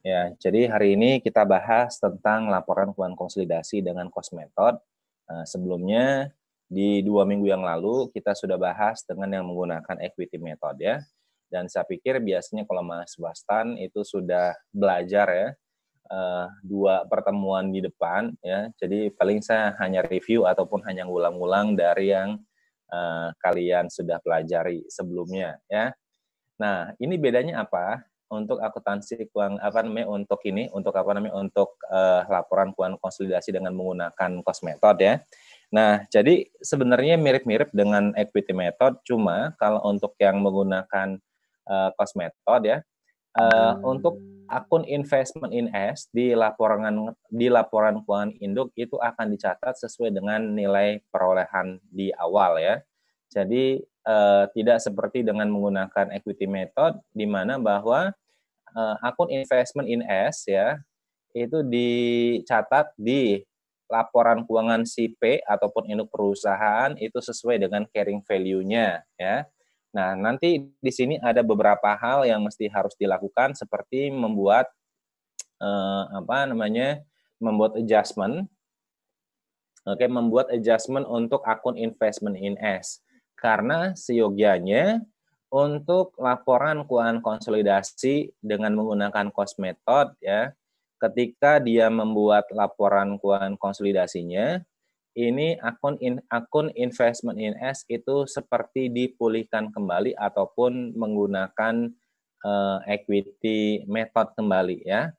Ya, jadi hari ini kita bahas tentang laporan keuangan konsolidasi dengan cost method. Sebelumnya di 2 minggu yang lalu kita sudah bahas dengan yang menggunakan equity method ya. Dan saya pikir biasanya kalau Mas Bastan itu sudah belajar ya 2 pertemuan di depan ya. Jadi paling saya hanya review ataupun hanya ngulang-ngulang dari yang kalian sudah pelajari sebelumnya ya. Nah, ini bedanya apa? Untuk akuntansi keuangan untuk laporan keuangan konsolidasi dengan menggunakan cost method ya. Nah, jadi sebenarnya mirip-mirip dengan equity method, cuma kalau untuk yang menggunakan cost method ya, untuk akun investment in S di laporan keuangan induk itu akan dicatat sesuai dengan nilai perolehan di awal ya. Jadi tidak seperti dengan menggunakan equity method di mana bahwa akun investment in S ya itu dicatat di laporan keuangan si P ataupun induk perusahaan itu sesuai dengan carrying value-nya ya. Nah, nanti di sini ada beberapa hal yang mesti harus dilakukan seperti membuat membuat adjustment. Oke, membuat adjustment untuk akun investment in S. Karena seyogianya untuk laporan keuangan konsolidasi dengan menggunakan cost method ya, ketika dia membuat laporan keuangan konsolidasinya, ini akun investment in S itu seperti dipulihkan kembali ataupun menggunakan equity method kembali ya.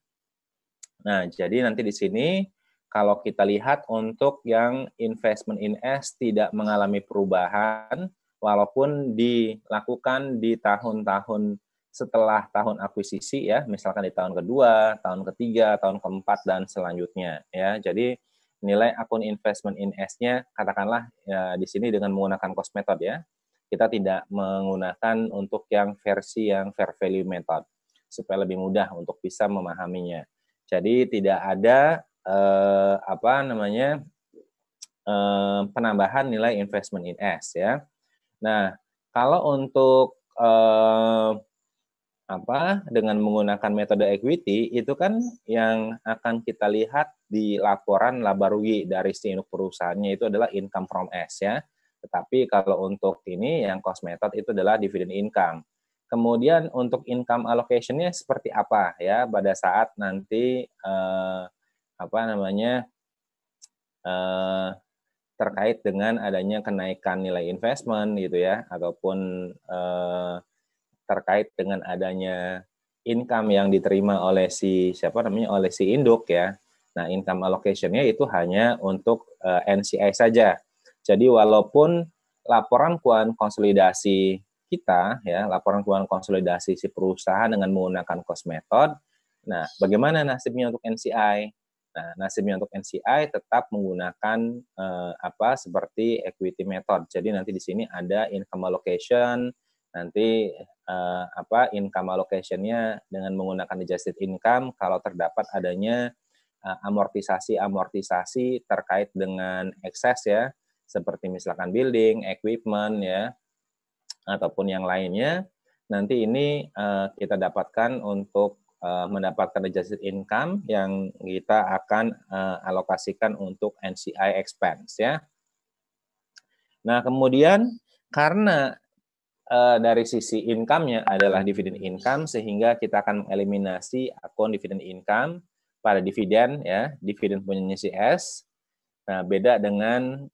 Nah, jadi nanti di sini kalau kita lihat untuk yang investment in S tidak mengalami perubahan walaupun dilakukan di tahun-tahun setelah tahun akuisisi ya, misalkan di tahun kedua, tahun ketiga, tahun keempat dan selanjutnya ya. Jadi nilai akun investment in S-nya katakanlah ya, di sini dengan menggunakan cost method ya. Kita tidak menggunakan untuk yang versi yang fair value method supaya lebih mudah untuk bisa memahaminya. Jadi tidak ada penambahan nilai investment in S ya. Nah, kalau untuk dengan menggunakan metode equity itu kan yang akan kita lihat di laporan laba rugi dari si induk perusahaannya itu adalah income from S ya. Tetapi kalau untuk ini yang cost method itu adalah dividend income. Kemudian untuk income allocation-nya seperti apa ya pada saat nanti terkait dengan adanya kenaikan nilai investment gitu ya, ataupun terkait dengan adanya income yang diterima oleh oleh si induk ya. Nah, income allocation-nya itu hanya untuk NCI saja. Jadi walaupun laporan keuangan konsolidasi kita ya, laporan keuangan konsolidasi si perusahaan dengan menggunakan cost method. Nah, bagaimana nasibnya untuk NCI? Nah, nasibnya untuk NCI tetap menggunakan seperti equity method. Jadi nanti di sini ada income allocation, nanti income allocation-nya dengan menggunakan adjusted income kalau terdapat adanya amortisasi terkait dengan ekses ya, seperti misalkan building, equipment ya, ataupun yang lainnya. Nanti ini kita dapatkan untuk mendapatkan adjusted income yang kita akan alokasikan untuk NCI expense ya. Nah, kemudian karena dari sisi income-nya adalah dividend income sehingga kita akan mengeliminasi akun dividend income pada dividen ya, dividen punya CS. Nah, beda dengan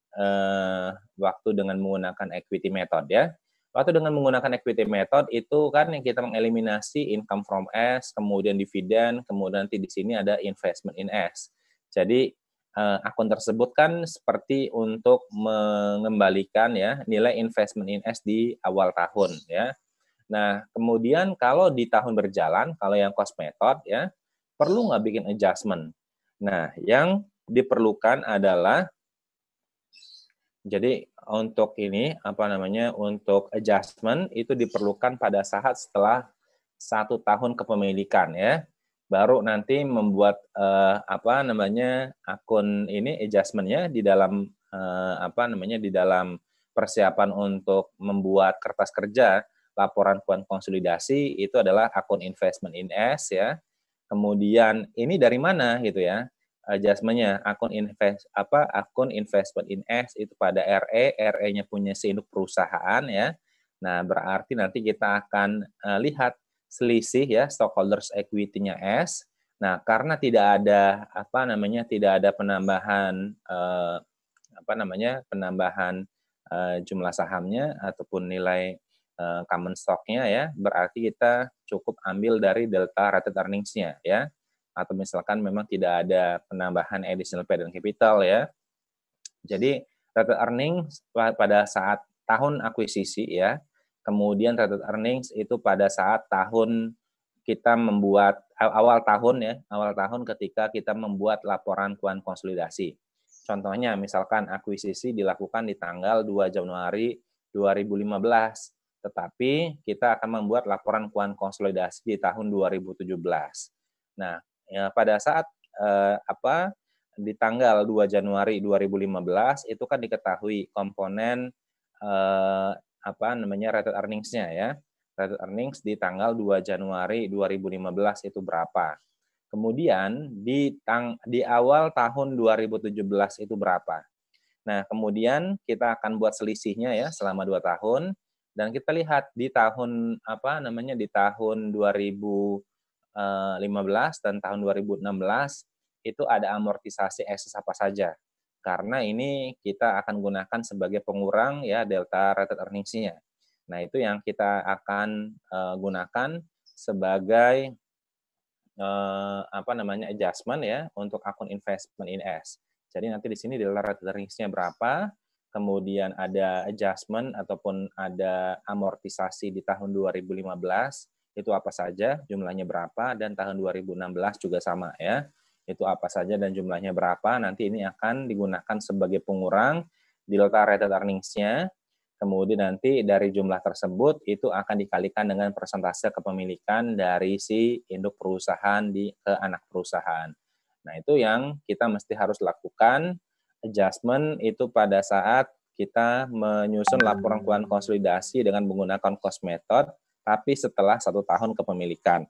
waktu dengan menggunakan equity method ya. Waktu dengan menggunakan equity method itu kan yang kita mengeliminasi income from S, kemudian dividen, kemudian nanti di sini ada investment in S. Jadi akun tersebut kan seperti untuk mengembalikan ya nilai investment in S di awal tahun ya. Nah, kemudian kalau di tahun berjalan, kalau yang cost method ya, perlu nggak bikin adjustment? Nah, yang diperlukan adalah jadi untuk ini untuk adjustment itu diperlukan pada saat setelah 1 tahun kepemilikan ya, baru nanti membuat akun ini adjustment-nya di dalam di dalam persiapan untuk membuat kertas kerja laporan keuangan konsolidasi itu adalah akun investment in S ya. Kemudian ini dari mana gitu ya, adjustment-nya, akun investment in S itu pada RE, RE-nya punya si induk perusahaan ya. Nah, berarti nanti kita akan, lihat selisih ya stockholders equity-nya S. Nah, karena tidak ada, tidak ada penambahan, jumlah sahamnya ataupun nilai, common stock-nya ya, berarti kita cukup ambil dari delta rated earnings-nya ya, atau misalkan memang tidak ada penambahan additional paid-in capital ya. Jadi rated earnings pada saat tahun akuisisi ya, kemudian rated earnings itu pada saat tahun kita membuat awal tahun ya, awal tahun ketika kita membuat laporan keuangan konsolidasi. Contohnya misalkan akuisisi dilakukan di tanggal 2 Januari 2015, tetapi kita akan membuat laporan keuangan konsolidasi di tahun 2017. Nah, ya pada saat di tanggal 2 Januari 2015 itu kan diketahui komponen rated earnings-nya ya. Rated earnings di tanggal 2 Januari 2015 itu berapa. Kemudian di awal tahun 2017 itu berapa. Nah, kemudian kita akan buat selisihnya ya selama 2 tahun dan kita lihat di tahun di tahun 2015 dan tahun 2016 itu ada amortisasi ekses apa saja. Karena ini kita akan gunakan sebagai pengurang ya delta rated earnings-nya. Nah, itu yang kita akan gunakan sebagai adjustment ya untuk akun investment in S. Jadi nanti di sini delta rated earnings-nya berapa, kemudian ada adjustment ataupun ada amortisasi di tahun 2015, itu apa saja, jumlahnya berapa, dan tahun 2016 juga sama ya. Itu apa saja dan jumlahnya berapa, nanti ini akan digunakan sebagai pengurang delta rated earnings-nya. Kemudian nanti dari jumlah tersebut itu akan dikalikan dengan persentase kepemilikan dari si induk perusahaan ke anak perusahaan. Nah, itu yang kita mesti harus lakukan adjustment itu pada saat kita menyusun laporan keuangan konsolidasi dengan menggunakan cost method, tapi setelah 1 tahun kepemilikan.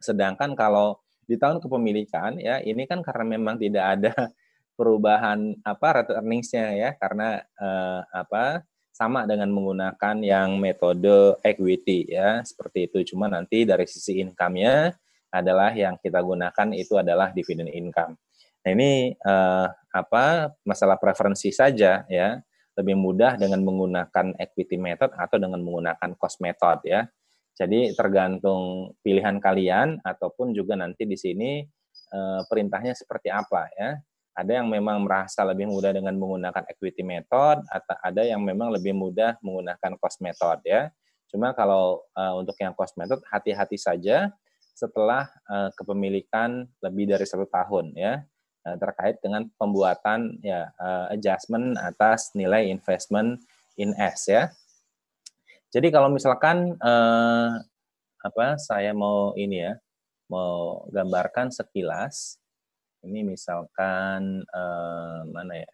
Sedangkan kalau di tahun kepemilikan ya ini kan karena memang tidak ada perubahan rated earnings-nya ya karena sama dengan menggunakan yang metode equity ya seperti itu, cuma nanti dari sisi income-nya adalah yang kita gunakan itu adalah dividend income. Nah, ini masalah preferensi saja ya, lebih mudah dengan menggunakan equity method atau dengan menggunakan cost method ya. Jadi tergantung pilihan kalian ataupun juga nanti di sini perintahnya seperti apa ya. Ada yang memang merasa lebih mudah dengan menggunakan equity method, atau ada yang memang lebih mudah menggunakan cost method ya. Cuma kalau untuk yang cost method hati-hati saja setelah kepemilikan lebih dari 1 tahun ya, terkait dengan pembuatan ya adjustment atas nilai investment in S ya. Jadi kalau misalkan saya mau mau gambarkan sekilas. Ini misalkan mana ya?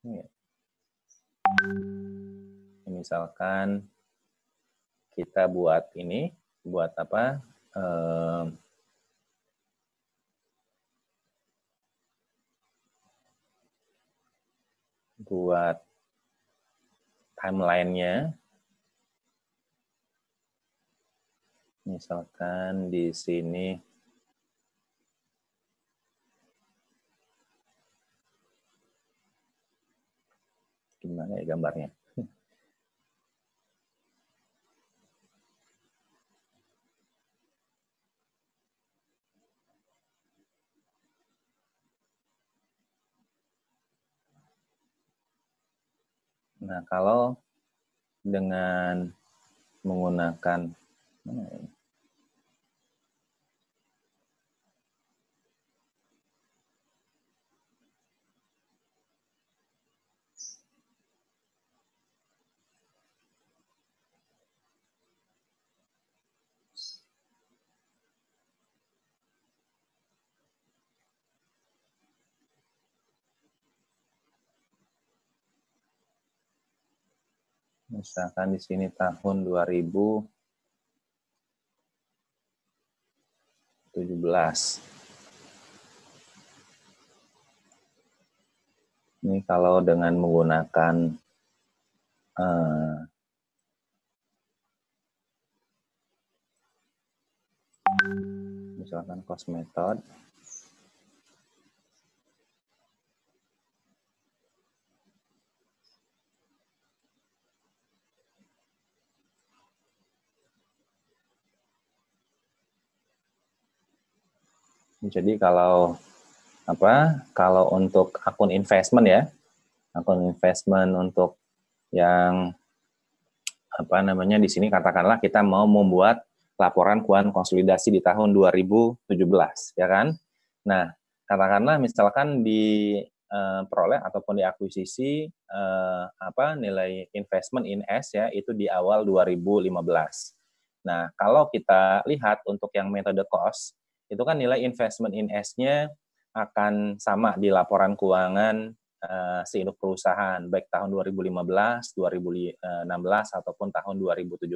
Ini misalkan kita buat buat timeline-nya. Misalkan di sini gimana ya gambarnya? Nah, kalau dengan menggunakan Misalkan di sini tahun 2017. Ini kalau dengan menggunakan misalkan cost method. Jadi kalau untuk akun investment ya, akun investment untuk yang di sini katakanlah kita mau membuat laporan keuangan konsolidasi di tahun 2017, ya kan? Nah, katakanlah misalkan diperoleh ataupun diakuisisi nilai investment in S ya, itu di awal 2015. Nah, kalau kita lihat untuk yang metode cost, itu kan nilai investment in S-nya akan sama di laporan keuangan seinduk perusahaan, baik tahun 2015, 2016, ataupun tahun 2017.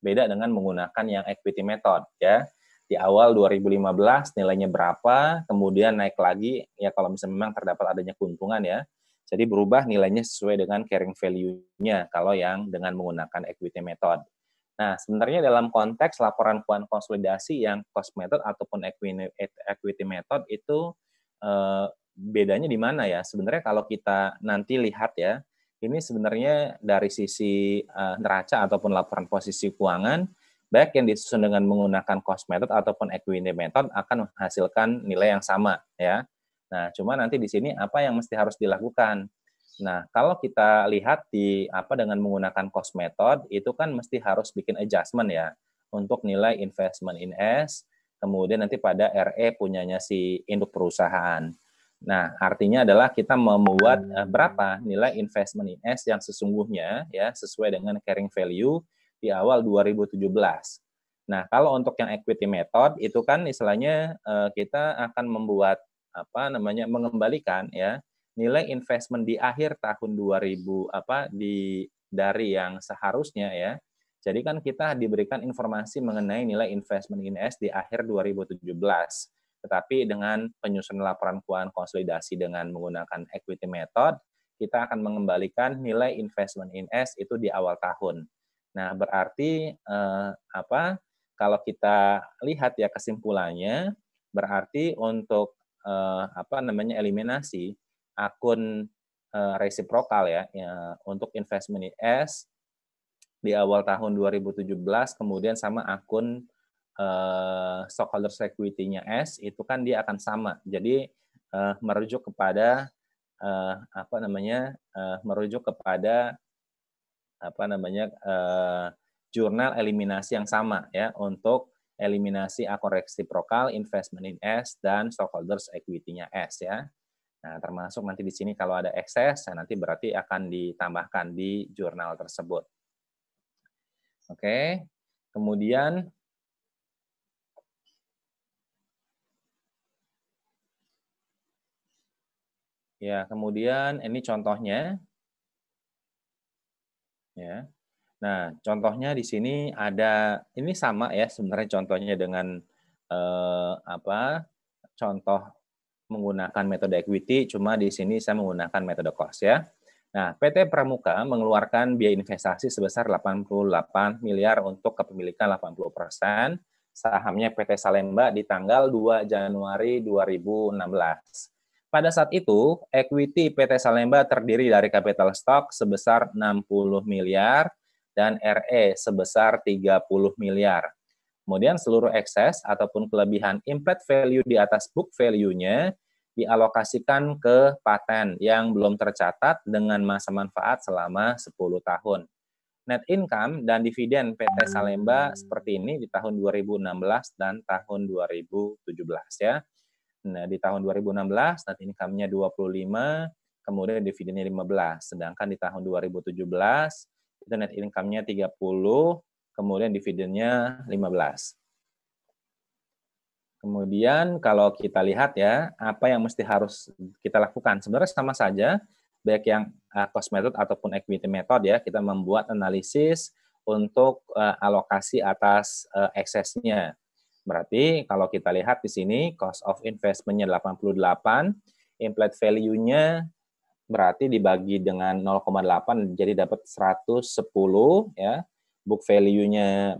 Beda dengan menggunakan yang equity method, ya. Di awal 2015 nilainya berapa, kemudian naik lagi, ya kalau misalnya memang terdapat adanya keuntungan ya. Jadi berubah nilainya sesuai dengan carrying value-nya kalau yang dengan menggunakan equity method. Nah, sebenarnya dalam konteks laporan keuangan konsolidasi yang cost method ataupun equity method itu bedanya di mana ya? Sebenarnya kalau kita nanti lihat ya, ini sebenarnya dari sisi neraca ataupun laporan posisi keuangan, baik yang disusun dengan menggunakan cost method ataupun equity method akan menghasilkan nilai yang sama ya. Nah, cuma nanti di sini apa yang mesti harus dilakukan? Nah, kalau kita lihat dengan menggunakan cost method, itu kan mesti harus bikin adjustment ya, untuk nilai investment in S, kemudian nanti pada RE punyanya si induk perusahaan. Nah, artinya adalah kita membuat berapa nilai investment in S yang sesungguhnya, ya, sesuai dengan carrying value di awal 2017. Nah, kalau untuk yang equity method, itu kan istilahnya kita akan membuat, mengembalikan ya, nilai investment di akhir tahun 2000 dari yang seharusnya ya. Jadi kan kita diberikan informasi mengenai nilai investment in S di akhir 2017. Tetapi dengan penyusunan laporan keuangan konsolidasi dengan menggunakan equity method, kita akan mengembalikan nilai investment in S itu di awal tahun. Nah, berarti kalau kita lihat ya kesimpulannya, berarti untuk eliminasi akun resiprokal ya, untuk investment in S di awal tahun 2017, kemudian sama akun stockholders equity-nya S itu kan dia akan sama. Jadi merujuk kepada jurnal eliminasi yang sama ya, untuk eliminasi akun resiprokal, investment in S, dan stockholders equity-nya S ya. Nah, termasuk nanti di sini kalau ada ekses, nanti berarti akan ditambahkan di jurnal tersebut. Oke, kemudian ini contohnya. Ya. Nah, contohnya di sini ada, ini sama ya sebenarnya contohnya dengan contoh menggunakan metode equity, cuma di sini saya menggunakan metode cost ya. Nah, PT Pramuka mengeluarkan biaya investasi sebesar 88 miliar untuk kepemilikan 80% sahamnya PT Salemba di tanggal 2 Januari 2016. Pada saat itu, equity PT Salemba terdiri dari capital stock sebesar 60 miliar dan RE sebesar 30 miliar. Kemudian seluruh ekses ataupun kelebihan implied value di atas book value-nya dialokasikan ke paten yang belum tercatat dengan masa manfaat selama 10 tahun. Net income dan dividen PT Salemba seperti ini di tahun 2016 dan tahun 2017 ya. Nah, di tahun 2016 net income-nya 25, kemudian dividennya 15. Sedangkan di tahun 2017 itu net income-nya 30, kemudian dividennya 15. Kemudian kalau kita lihat ya, apa yang mesti harus kita lakukan? Sebenarnya sama saja baik yang cost method ataupun equity method ya, kita membuat analisis untuk alokasi atas eksesnya. Berarti kalau kita lihat di sini cost of investment-nya 88, implied value-nya berarti dibagi dengan 0,8 jadi dapat 110 ya. Book value-nya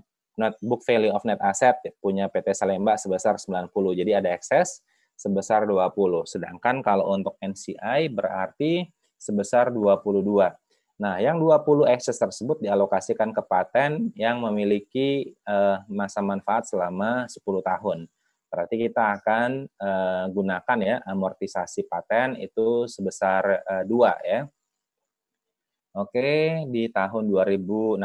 book value of net asset punya PT Salemba sebesar 90. Jadi ada ekses sebesar 20. Sedangkan kalau untuk NCI berarti sebesar 22. Nah, yang 20 ekses tersebut dialokasikan ke paten yang memiliki masa manfaat selama 10 tahun. Berarti kita akan gunakan ya amortisasi paten itu sebesar 2 ya. Oke, di tahun 2016.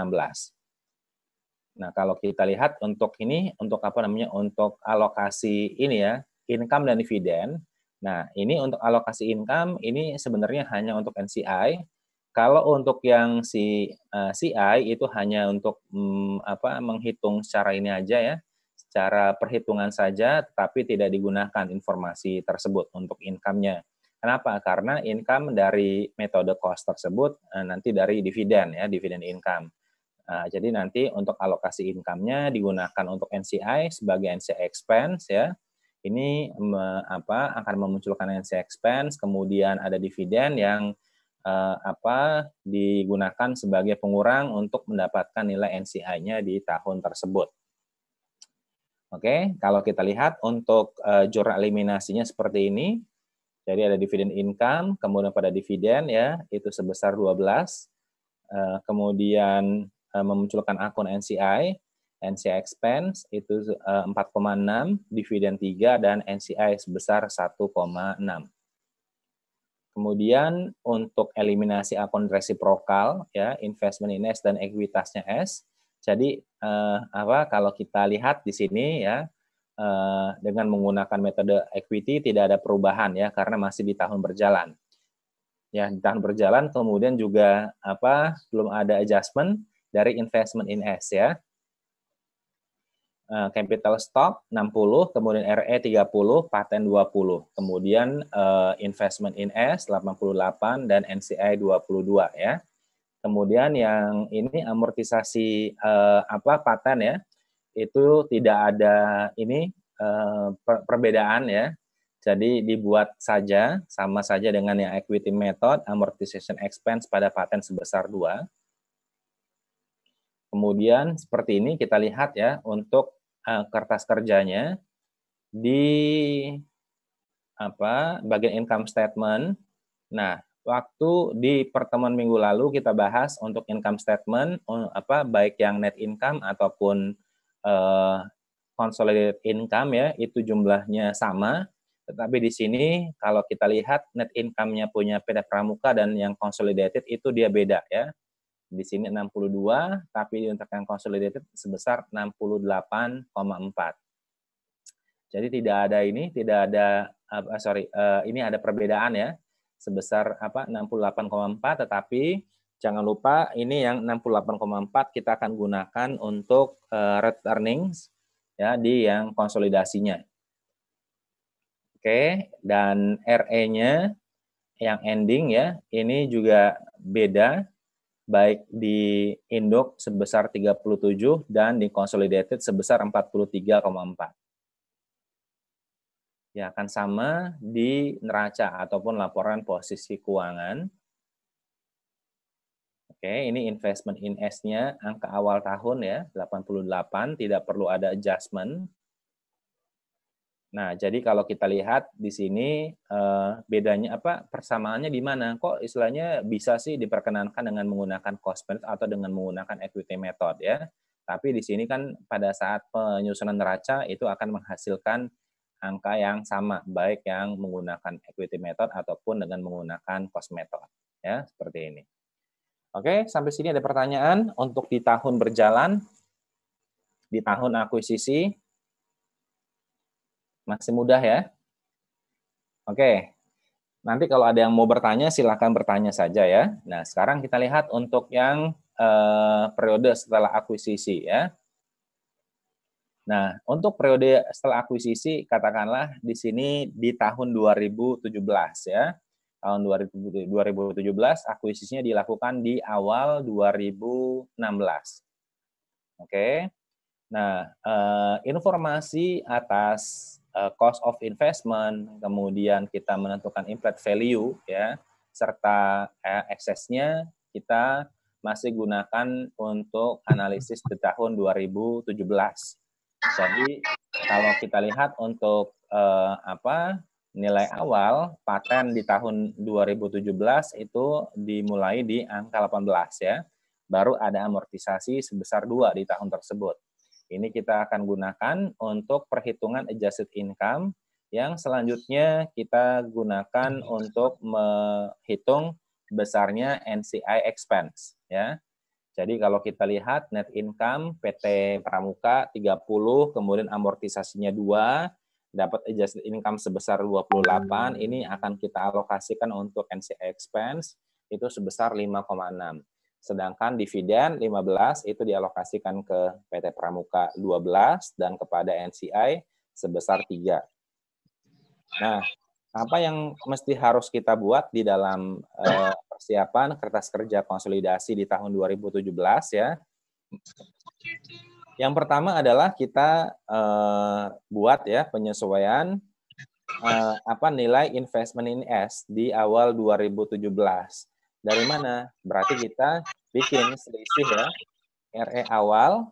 Nah, kalau kita lihat untuk ini, untuk apa namanya, untuk alokasi ini ya, income dan dividen. Nah, ini untuk alokasi income, ini sebenarnya hanya untuk NCI. Kalau untuk yang CI itu hanya untuk menghitung secara ini aja ya, secara perhitungan saja, tapi tidak digunakan informasi tersebut untuk income-nya. Kenapa? Karena income dari metode cost tersebut nanti dari dividen ya, dividen income. Jadi nanti untuk alokasi income-nya digunakan untuk NCI sebagai NCI expense ya. Ini akan memunculkan NCI expense, kemudian ada dividen yang digunakan sebagai pengurang untuk mendapatkan nilai NCI-nya di tahun tersebut. Oke, kalau kita lihat untuk jurnal eliminasinya seperti ini. Jadi ada dividen income, kemudian pada dividen ya, itu sebesar 12. Kemudian memunculkan akun NCI expense itu 4,6, dividen 3, dan NCI sebesar 1,6. Kemudian untuk eliminasi akun resiprokal ya, investment in S dan ekuitasnya S. Jadi kalau kita lihat di sini ya, dengan menggunakan metode equity tidak ada perubahan ya karena masih di tahun berjalan. Ya, di tahun berjalan kemudian juga belum ada adjustment dari investment in S ya. Capital stock 60, kemudian RE 30, paten 20. Kemudian investment in S 88 dan NCI 22 ya. Kemudian yang ini amortisasi paten ya. Itu tidak ada ini perbedaan ya. Jadi dibuat saja sama saja dengan yang equity method, amortization expense pada paten sebesar 2. Kemudian seperti ini kita lihat ya untuk kertas kerjanya di bagian income statement. Nah, waktu di pertemuan minggu lalu kita bahas untuk income statement baik yang net income ataupun consolidated income ya, itu jumlahnya sama. Tetapi di sini kalau kita lihat net income-nya punya PT Pramuka dan yang consolidated itu dia beda ya. Di sini 62, tapi untuk yang consolidated sebesar 68,4. Jadi tidak ada ini, ini ada perbedaan ya, sebesar 68,4, tetapi jangan lupa ini yang 68,4 kita akan gunakan untuk earnings ya di yang konsolidasinya. Oke, dan RE-nya yang ending ya, ini juga beda, baik di induk sebesar 37 dan di consolidated sebesar 43,4. Ya, akan sama di neraca ataupun laporan posisi keuangan. Oke, ini investment in S-nya angka awal tahun ya, 88, tidak perlu ada adjustment. Nah, jadi kalau kita lihat di sini bedanya persamaannya di mana? Kok istilahnya bisa sih diperkenankan dengan menggunakan cost method atau dengan menggunakan equity method ya. Tapi di sini kan pada saat penyusunan neraca itu akan menghasilkan angka yang sama, baik yang menggunakan equity method ataupun dengan menggunakan cost method ya, seperti ini. Oke, sampai sini ada pertanyaan untuk di tahun berjalan, di tahun akuisisi. Masih mudah ya? Oke, nanti kalau ada yang mau bertanya, silakan bertanya saja ya. Nah, sekarang kita lihat untuk yang periode setelah akuisisi ya. Nah, untuk periode setelah akuisisi, katakanlah di sini di tahun 2017 ya. tahun 2017, akuisisinya dilakukan di awal 2016. Oke. Nah, informasi atas cost of investment, kemudian kita menentukan implied value ya, serta eksesnya kita masih gunakan untuk analisis di tahun 2017. Jadi kalau kita lihat untuk nilai awal paten di tahun 2017 itu dimulai di angka 18 ya. Baru ada amortisasi sebesar 2 di tahun tersebut. Ini kita akan gunakan untuk perhitungan adjusted income yang selanjutnya kita gunakan untuk menghitung besarnya NCI expense ya. Jadi kalau kita lihat net income PT Pramuka 30, kemudian amortisasinya 2, dapat adjusted income sebesar 28, ini akan kita alokasikan untuk NCI expense itu sebesar 5,6. Sedangkan dividen 15 itu dialokasikan ke PT Pramuka 12 dan kepada NCI sebesar 3. Nah, apa yang mesti harus kita buat di dalam persiapan kertas kerja konsolidasi di tahun 2017 ya. Yang pertama adalah kita buat ya penyesuaian nilai investment in S di awal 2017. Dari mana? Berarti kita bikin selisih ya, RE awal.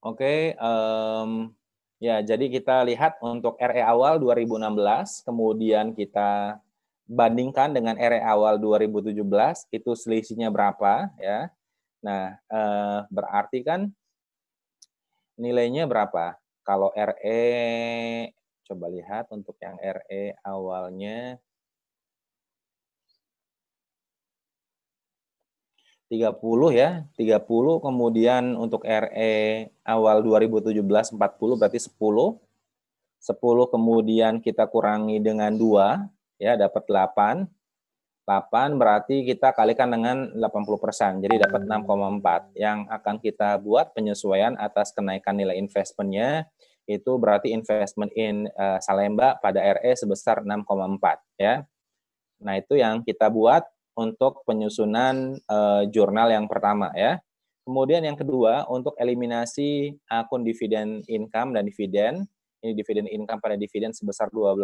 Oke, ya jadi kita lihat untuk RE awal 2016, kemudian kita bandingkan dengan RE awal 2017, itu selisihnya berapa ya. Nah, berarti kan nilainya berapa? Kalau RE, coba lihat untuk yang RE awalnya 30 ya, 30, kemudian untuk RE awal 2017 40 berarti 10. 10 kemudian kita kurangi dengan 2 ya dapat 8. 8 berarti kita kalikan dengan 80%, jadi dapat 6,4. Yang akan kita buat penyesuaian atas kenaikan nilai investmentnya itu berarti investment in Salemba pada RE sebesar 6,4 ya. Nah itu yang kita buat untuk penyusunan jurnal yang pertama ya. Kemudian yang kedua untuk eliminasi akun dividen income dan dividen. Ini dividen income pada dividen sebesar 12.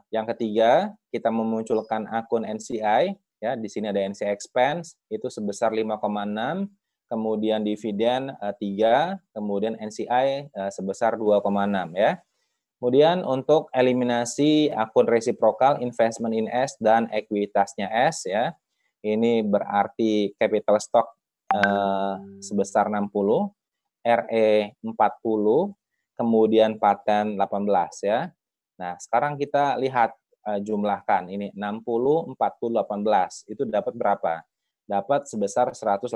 Yang ketiga, kita memunculkan akun NCI, ya di sini ada NCI expense, itu sebesar 5,6, kemudian dividen 3, kemudian NCI sebesar 2,6 ya. Kemudian untuk eliminasi akun resiprokal, investment in S dan ekuitasnya S ya, ini berarti capital stock sebesar 60, RE 40, kemudian paten 18 ya. Nah, sekarang kita lihat jumlahkan ini 60, 40, 18 itu dapat berapa? Dapat sebesar 118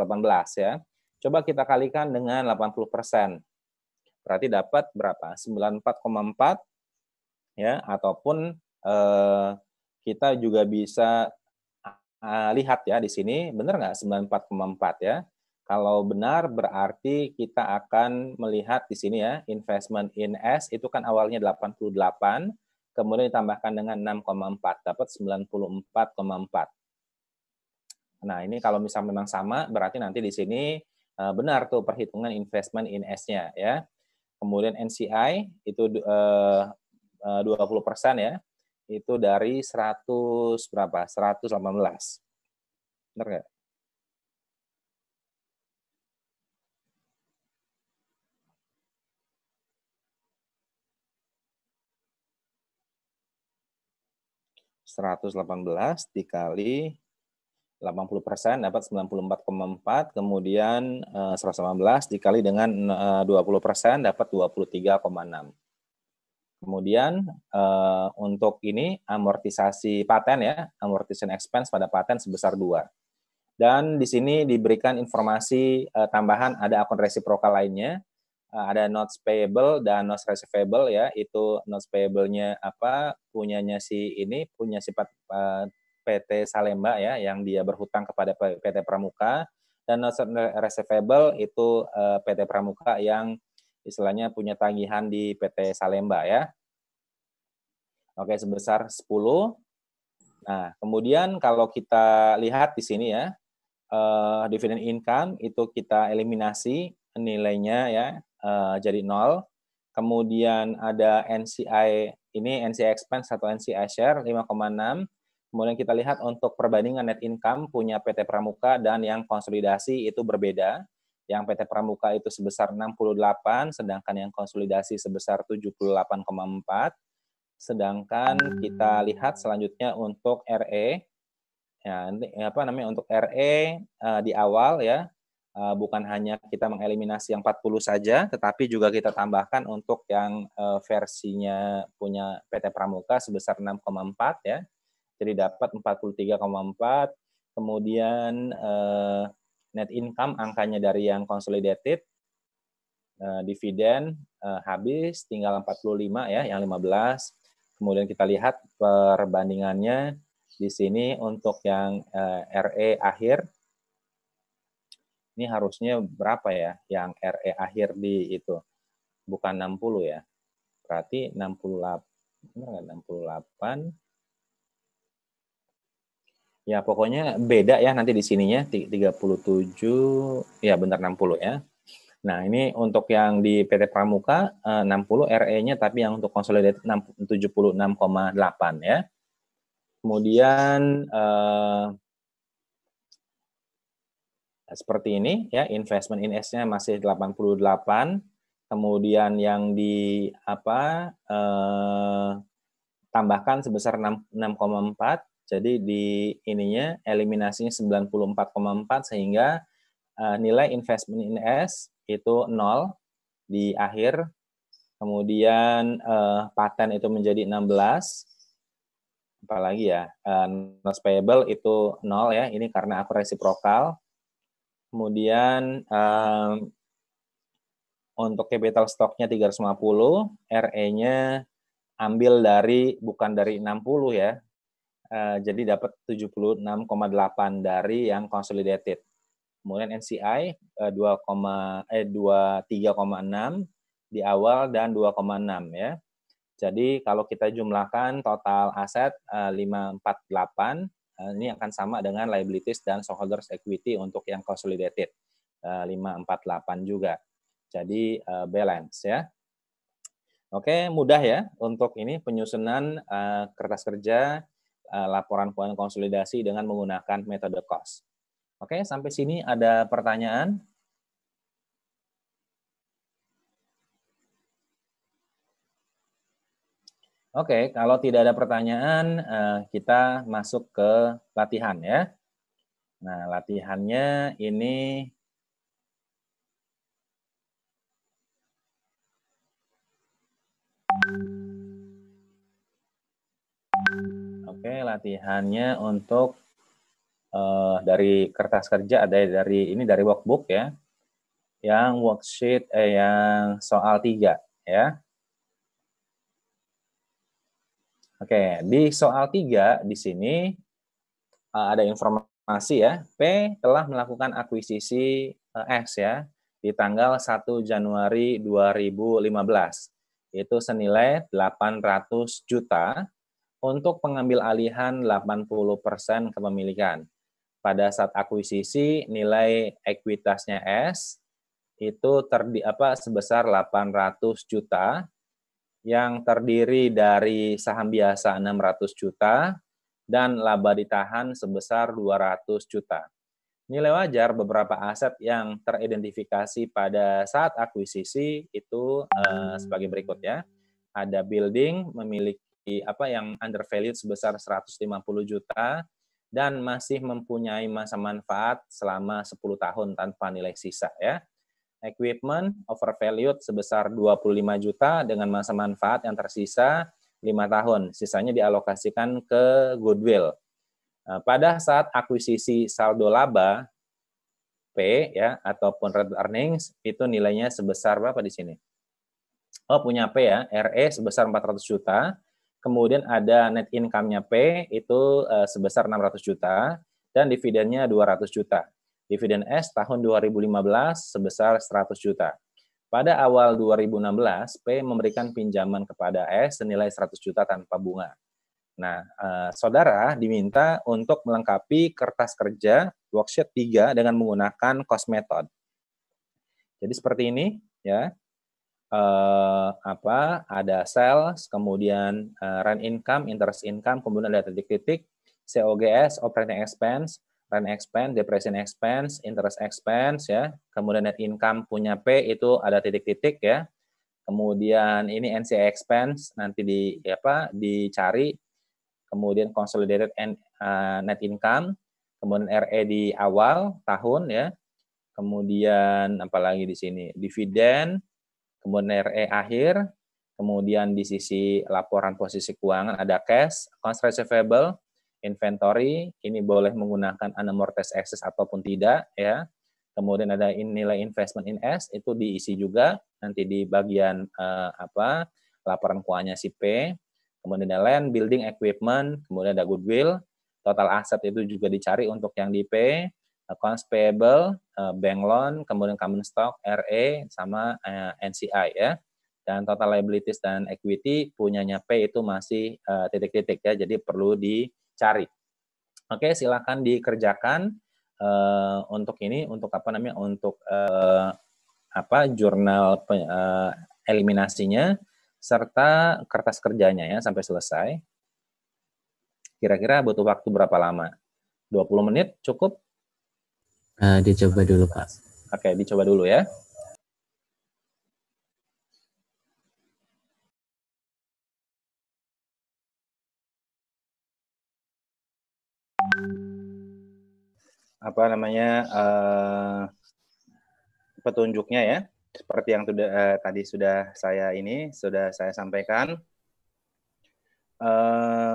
ya. Coba kita kalikan dengan 80%. Berarti dapat berapa? 94,4 ya, ataupun kita juga bisa lihat ya di sini benar nggak 94,4 ya. Kalau benar berarti kita akan melihat di sini ya, investment in S itu kan awalnya 88, kemudian ditambahkan dengan 6,4, dapat 94,4. Nah, ini kalau misalnya memang sama, berarti nanti di sini benar tuh perhitungan investment in S-nya ya. Kemudian NCI itu 20% ya, itu dari 100 berapa? 118. Benar nggak? 118 dikali 80% dapat 94,4, kemudian 118 dikali dengan 20% dapat 23,6. Kemudian untuk ini amortisasi paten ya, amortization expense pada paten sebesar 2. Dan di sini diberikan informasi tambahan ada akun resiprokal lainnya. ada notes payable dan notes receivable ya. Itu notes payable-nya apa? Punyanya punya sifat PT Salemba ya, yang dia berhutang kepada PT Pramuka, dan notes receivable itu PT Pramuka yang istilahnya punya tagihan di PT Salemba ya. Oke, sebesar 10. Nah, kemudian kalau kita lihat di sini ya, dividend income itu kita eliminasi nilainya ya, jadi 0. Kemudian ada NCI, ini NCI expense atau NCI share 5,6. Kemudian kita lihat untuk perbandingan net income punya PT Pramuka dan yang konsolidasi itu berbeda. Yang PT Pramuka itu sebesar 68, sedangkan yang konsolidasi sebesar 78,4. Sedangkan kita lihat selanjutnya untuk RE, ya, untuk RE di awal ya, bukan hanya kita mengeliminasi yang 40 saja, tetapi juga kita tambahkan untuk yang versinya punya PT Pramuka sebesar 6,4 ya. Jadi dapat 43,4. Kemudian net income angkanya dari yang consolidated, dividen habis tinggal 45 ya, yang 15. Kemudian kita lihat perbandingannya di sini untuk yang RE akhir. Ini harusnya berapa ya yang RE akhir di itu? Bukan 60 ya. Berarti 68. Ya, pokoknya beda ya nanti di sininya 37, ya benar 60 ya. Nah, ini untuk yang di PT Pramuka 60 RE-nya, tapi yang untuk consolidated 76,8 ya. Kemudian seperti ini ya, investment in S-nya masih 88. Kemudian yang di tambahkan sebesar 6,4. Jadi di ininya eliminasinya 94,4 sehingga nilai investment in S itu 0 di akhir. Kemudian paten itu menjadi 16. Apalagi ya, notes payable itu 0 ya, ini karena aku resiprokal. Kemudian untuk capital stock-nya 350, RE-nya ambil bukan dari 60 ya, jadi dapat 76,8 dari yang consolidated. Kemudian NCI 23,6 di awal dan 2,6 ya. Jadi kalau kita jumlahkan total aset 548, ini akan sama dengan liabilities dan stockholders equity untuk yang consolidated 548 juga. Jadi balance ya. Oke, mudah ya untuk ini penyusunan kertas kerja laporan keuangan konsolidasi dengan menggunakan metode cost. Oke, sampai sini ada pertanyaan? Oke, kalau tidak ada pertanyaan, kita masuk ke latihan ya. Nah, latihannya ini latihannya untuk dari kertas kerja, ada dari workbook ya. Yang worksheet yang soal 3 ya. Oke, di soal 3 di sini ada informasi ya. P telah melakukan akuisisi X ya di tanggal 1 Januari 2015. Itu senilai 800 juta untuk pengambil alihan 80% kepemilikan. Pada saat akuisisi nilai ekuitasnya S itu sebesar 800 juta yang terdiri dari saham biasa 600 juta dan laba ditahan sebesar 200 juta. Nilai wajar beberapa aset yang teridentifikasi pada saat akuisisi itu sebagai berikut ya. Ada building memiliki yang undervalued sebesar 150 juta dan masih mempunyai masa manfaat selama 10 tahun tanpa nilai sisa ya. Equipment overvalued sebesar 25 juta dengan masa manfaat yang tersisa 5 tahun. Sisanya dialokasikan ke goodwill. Pada saat akuisisi saldo laba P ya ataupun retained earnings itu nilainya sebesar berapa di sini? Oh, punya P ya, RE sebesar 400 juta. Kemudian ada net income-nya P itu sebesar 600 juta dan dividennya 200 juta. Dividen S tahun 2015 sebesar 100 juta. Pada awal 2016, P memberikan pinjaman kepada S senilai 100 juta tanpa bunga. Nah, saudara diminta untuk melengkapi kertas kerja worksheet 3 dengan menggunakan cost method. Jadi seperti ini ya. Ada sales, kemudian rent income, interest income, kemudian ada titik-titik, COGS, operating expense, rent expense, depreciation expense, interest expense ya. Kemudian net income punya P itu ada titik-titik ya. Kemudian ini NCI expense nanti dicari. Kemudian consolidated net income, kemudian RE di awal tahun ya. Kemudian apalagi di sini dividen, kemudian RE akhir, kemudian di sisi laporan posisi keuangan ada cash, accounts receivable, inventory, ini boleh menggunakan unamortized excess ataupun tidak ya. Kemudian ada nilai investment in S itu diisi juga nanti di bagian laporan keuangannya si P. Kemudian ada land, building, equipment, kemudian ada goodwill, total aset itu juga dicari untuk yang di P, accounts payable, bank loan, kemudian common stock, RE sama NCI ya. Dan total liabilities dan equity punyanya P itu masih titik-titik ya, jadi perlu dicari. Oke, silakan dikerjakan untuk ini, untuk jurnal eliminasinya serta kertas kerjanya ya sampai selesai. Kira-kira butuh waktu berapa lama? 20 menit cukup? Dicoba dulu, Pak. Oke, dicoba dulu ya. Petunjuknya ya, seperti yang tadi sudah saya sampaikan.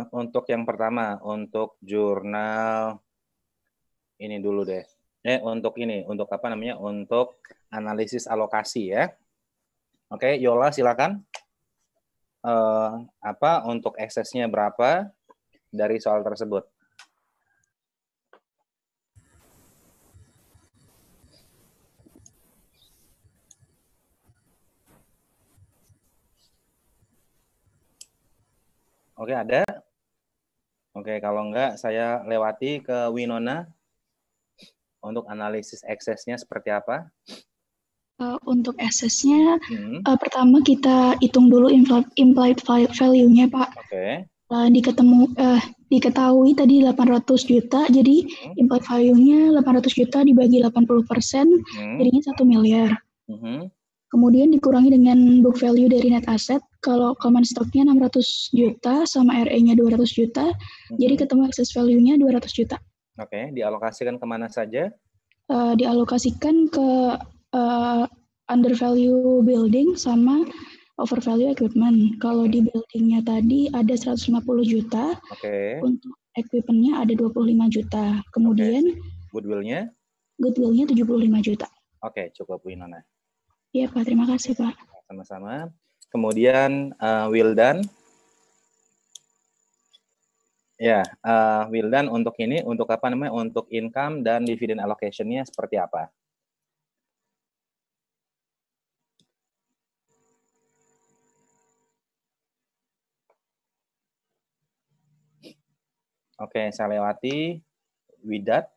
Untuk yang pertama, untuk jurnal ini dulu deh. Untuk analisis alokasi ya. Oke, Yola silakan. Untuk eksesnya berapa dari soal tersebut? Oke, ada? Oke, kalau enggak saya lewati ke Winona untuk analisis eksesnya seperti apa? Untuk access-nya, pertama kita hitung dulu implied value-nya, Pak. Oke. Diketahui tadi 800 juta, jadi implied value-nya 800 juta dibagi 80%, jadinya 1 miliar. Kemudian dikurangi dengan book value dari net asset, kalau common stock-nya 600 juta sama RE-nya 200 juta, jadi ketemu excess value-nya 200 juta. Oke, dialokasikan kemana saja? Dialokasikan ke undervalue building sama overvalue equipment. Kalau di buildingnya tadi ada 150 juta, untuk equipment-nya ada 25 juta. Kemudian goodwill-nya? Goodwill-nya 75 juta. Oke, cukup Winona. Iya Pak, terima kasih Pak. Sama-sama. Kemudian Wildan. Ya, Wildan untuk ini, untuk untuk income dan dividend allocation-nya seperti apa? Oke, saya lewati. Widat.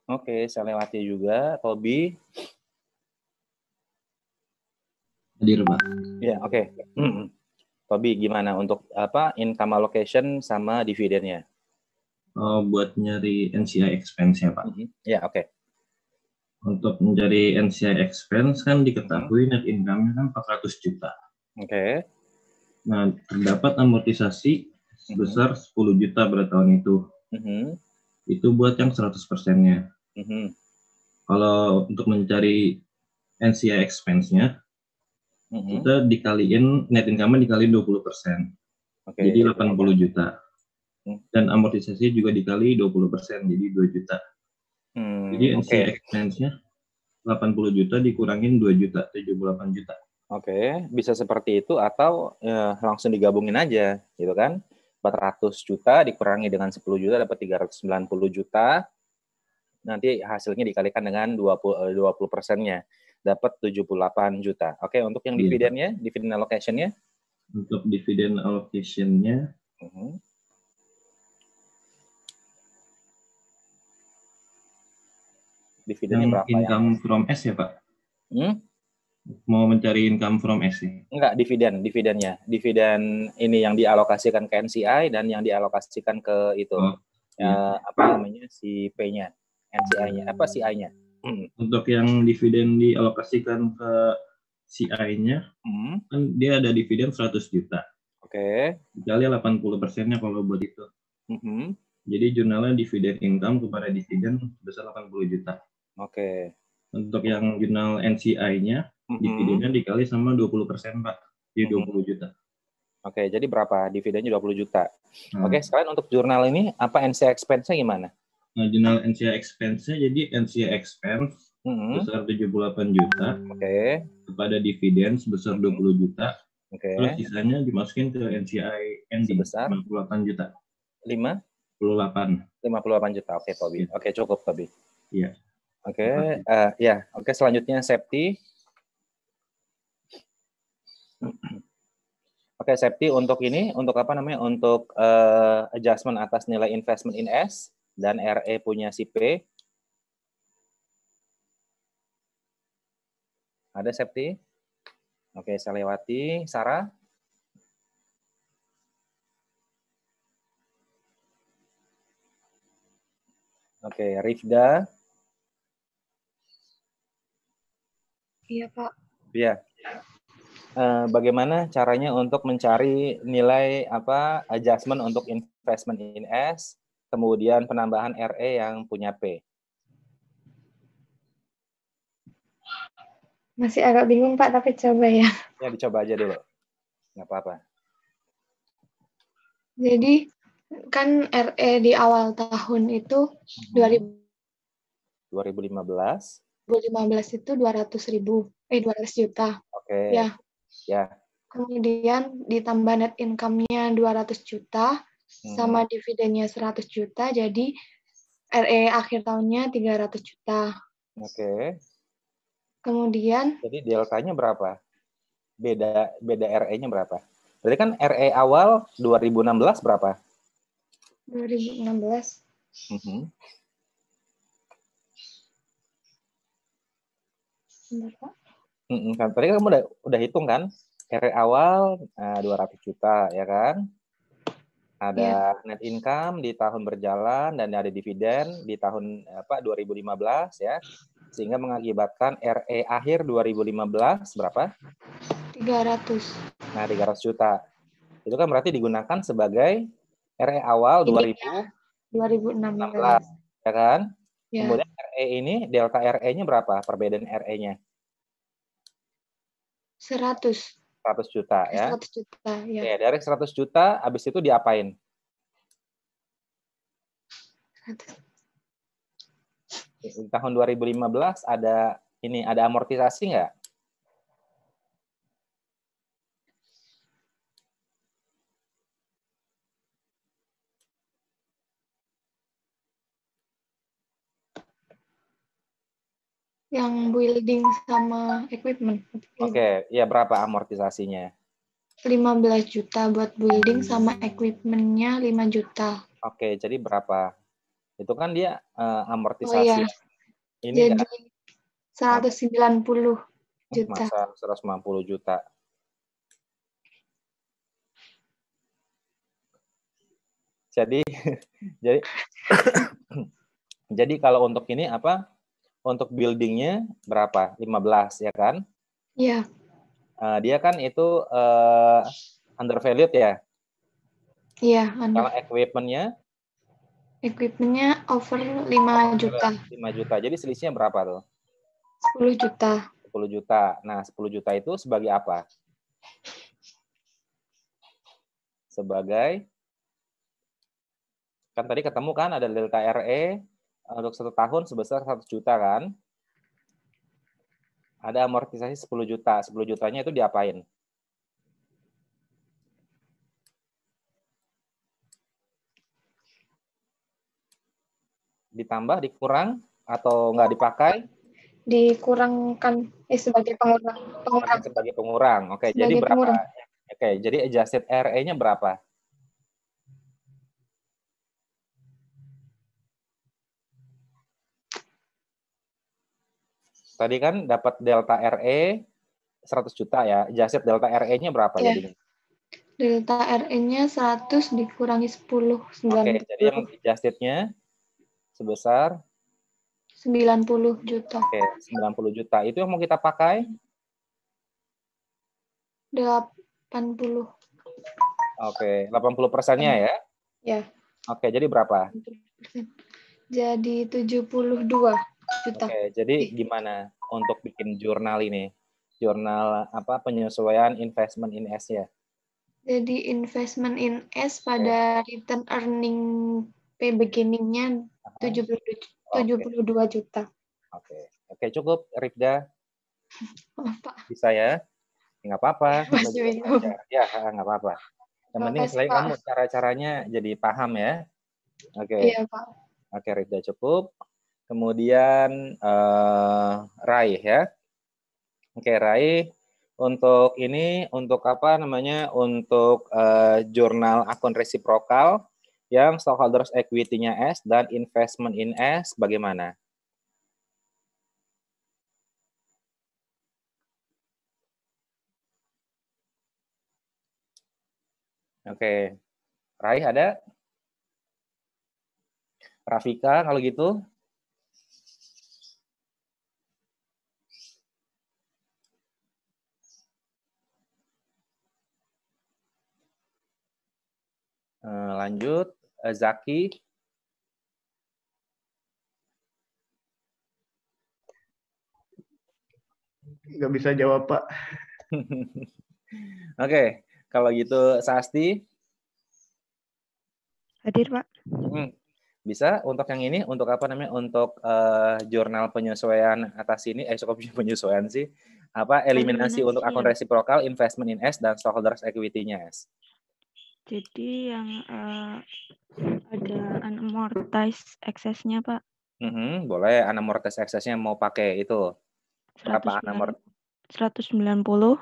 Oke, saya lewati juga. Tobi. Hadir, Pak. Ya, oke. Tobi, gimana untuk income allocation sama dividennya? Buat nyari NCI expense-nya, Pak. Ya, oke. Untuk mencari NCI expense kan diketahui net income-nya kan 400 juta. Oke. Nah, terdapat amortisasi sebesar 10 juta pada tahun itu. Itu buat yang 100%-nya. Kalau untuk mencari NCI expense-nya, kita dikaliin net income dikali 20%. Jadi 80 juta. Dan amortisasi juga dikali 20%, jadi 2 juta. Jadi NCI expense-nya 80 juta dikurangin 2 juta, 78 juta. Oke, bisa seperti itu atau langsung digabungin aja, gitu kan? 400 juta dikurangi dengan 10 juta dapat 390 juta. Nanti hasilnya dikalikan dengan 20%-nya, dapat 78 juta. Oke, untuk yang dividennya, dividen allocation-nya? Untuk dividen allocation-nya, dividennya berapa? Income from S ya, Pak? Mau mencari income from S ya? Enggak, dividennya. Dividen ini yang dialokasikan ke NCI dan yang dialokasikan ke itu. Apa namanya, si P-nya, NCI-nya, apa CI-nya. Untuk yang dividen dialokasikan ke CI-nya, kan dia ada dividen 100 juta. Oke. Dikali 80%-nya kalau buat itu. Jadi jurnalnya dividen income kepada dividen sebesar 80 juta. Oke. Untuk yang jurnal NCI-nya, dividennya dikali sama 20%, Pak. Jadi 20 juta. Oke, jadi berapa? Dividennya 20 juta. Oke, sekalian untuk jurnal ini, apa NCI expense-nya gimana? Nah, jurnal NCI expense-nya, jadi NCI expense sebesar 78 juta. Oke. Kepada dividen sebesar 20 juta. Oke. Terus sisanya dimasukin ke NCI ending sebesar 58 juta. 58 juta. Oke, Tobi. Oke, cukup, Tobi. Iya. Oke, Oke, selanjutnya safety. Oke, safety untuk ini, untuk apa namanya? Untuk adjustment atas nilai investment in S dan RE punya si P. Ada safety? Oke, saya lewati. Sarah? Oke, Rifda? Iya, Pak. Iya. Bagaimana caranya untuk mencari nilai adjustment untuk investment in S, kemudian penambahan RE yang punya P? Masih agak bingung, Pak, tapi coba ya. Ya, dicoba aja dulu. Nggak apa-apa. Jadi, kan RE di awal tahun itu 2015 itu 200 juta. Oke. Ya. Kemudian ditambah net income-nya 200 juta, sama dividennya 100 juta, jadi RE akhir tahunnya 300 juta. Oke. Kemudian jadi deltanya berapa? Beda RE-nya berapa? Berarti kan RE awal 2016 berapa? 2016. Benar, Pak. Kan tadi kamu udah hitung kan? RE awal 200 juta, ya kan? Ada net income di tahun berjalan dan ada dividen di tahun 2015 ya. Sehingga mengakibatkan RE akhir 2015 berapa? 300. Nah, 300 juta. Itu kan berarti digunakan sebagai RE awal 2016, ya kan? Ya. Kemudian RE ini, delta RE-nya berapa? Perbedaan RE-nya? 100 juta, ya? 100 juta, ya. Oke, dari 100 juta, habis itu diapain? 100. Di tahun 2015 ada amortisasi nggak? Yang building sama equipment. Oke, ya berapa amortisasinya? 15 juta buat building sama equipment-nya 5 juta. Oke, jadi berapa? Itu kan dia amortisasi. Oh iya. Ini jadi kan 190 juta. Masa 190 juta. Jadi kalau untuk ini untuk buildingnya berapa? 15 ya kan? Iya. Dia kan itu undervalued ya? Iya. Kalau equipment-nya? Equipment-nya over 5 juta. 5 juta. Jadi selisihnya berapa tuh? 10 juta. 10 juta. Nah, 10 juta itu sebagai apa? Sebagai, kan tadi ketemu kan ada delta RE untuk 1 tahun sebesar 100 juta kan? Ada amortisasi 10 juta. 10 jutanya itu diapain? Ditambah, dikurang, atau nggak dipakai? Dikurangkan sebagai pengurang. Sebagai pengurang. Oke, jadi berapa? Pengurang. Oke, jadi adjusted RE-nya berapa? Tadi kan dapat delta RE 100 juta ya. Adjusted delta RE-nya berapa jadinya? Delta RE-nya 100 dikurangi 10, 90. Oke, jadi yang adjusted-nya sebesar 90 juta. Oke, 90 juta. Itu yang mau kita pakai? 80. Oke, 80%-nya ya? Ya. Oke, jadi berapa? 80%. Jadi 72 juta. Oke, jadi gimana untuk bikin jurnal ini? Jurnal apa penyesuaian investment in S ya? Jadi investment in S pada return earning pay beginning-nya 72 juta. Oke, cukup Rifda. Pak. Bisa ya? Nggak apa-apa. Masih bingung. Ya, nggak apa-apa. Yang penting selain kamu cara-caranya jadi paham ya. Oke. Iya, Pak. Oke, Rifda cukup. Kemudian Rai ya. Oke, Rai. Untuk ini, untuk apa namanya? Untuk jurnal akun resiprokal yang stockholders equity-nya S dan investment in S bagaimana? Oke. Rai ada? Rafika kalau gitu? Lanjut, Zaki. Nggak bisa jawab, Pak. Oke, kalau gitu Sasti. Hadir, Pak. Bisa untuk yang ini, untuk apa namanya, untuk jurnal penyesuaian atas ini, penyesuaian sih, apa eliminasi untuk akun resiprokal, investment in S dan stockholders equity-nya S. Jadi yang ada unamortized excess-nya, Pak. Boleh, unamortized excess-nya mau pakai itu. Berapa unamortized? 190.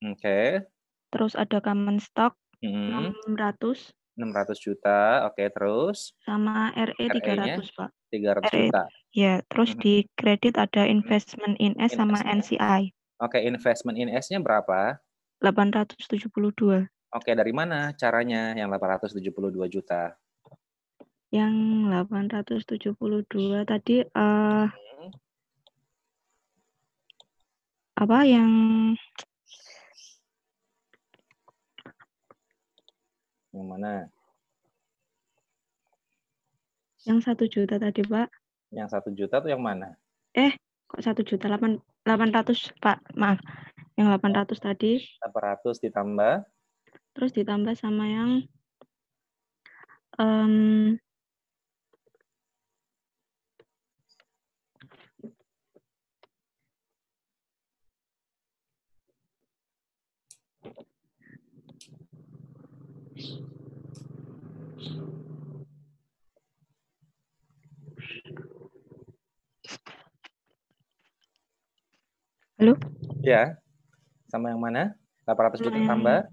Oke. Terus ada common stock 600. 600 juta, oke, terus? Sama RE 300, Pak. 300 juta. Ya, terus di kredit ada investment in S sama NCI. Oke, investment in S-nya berapa? 872. Oke, dari mana caranya yang 872 juta? Yang 872 tadi apa yang mana? Yang 1 juta tadi, Pak. Yang 1 juta tuh yang mana? Kok 1 juta? 800, Pak. Maaf. Yang 800 tadi. 800 ditambah? Terus ditambah sama yang Halo? Ya. Sama yang mana? 800 juta tambah?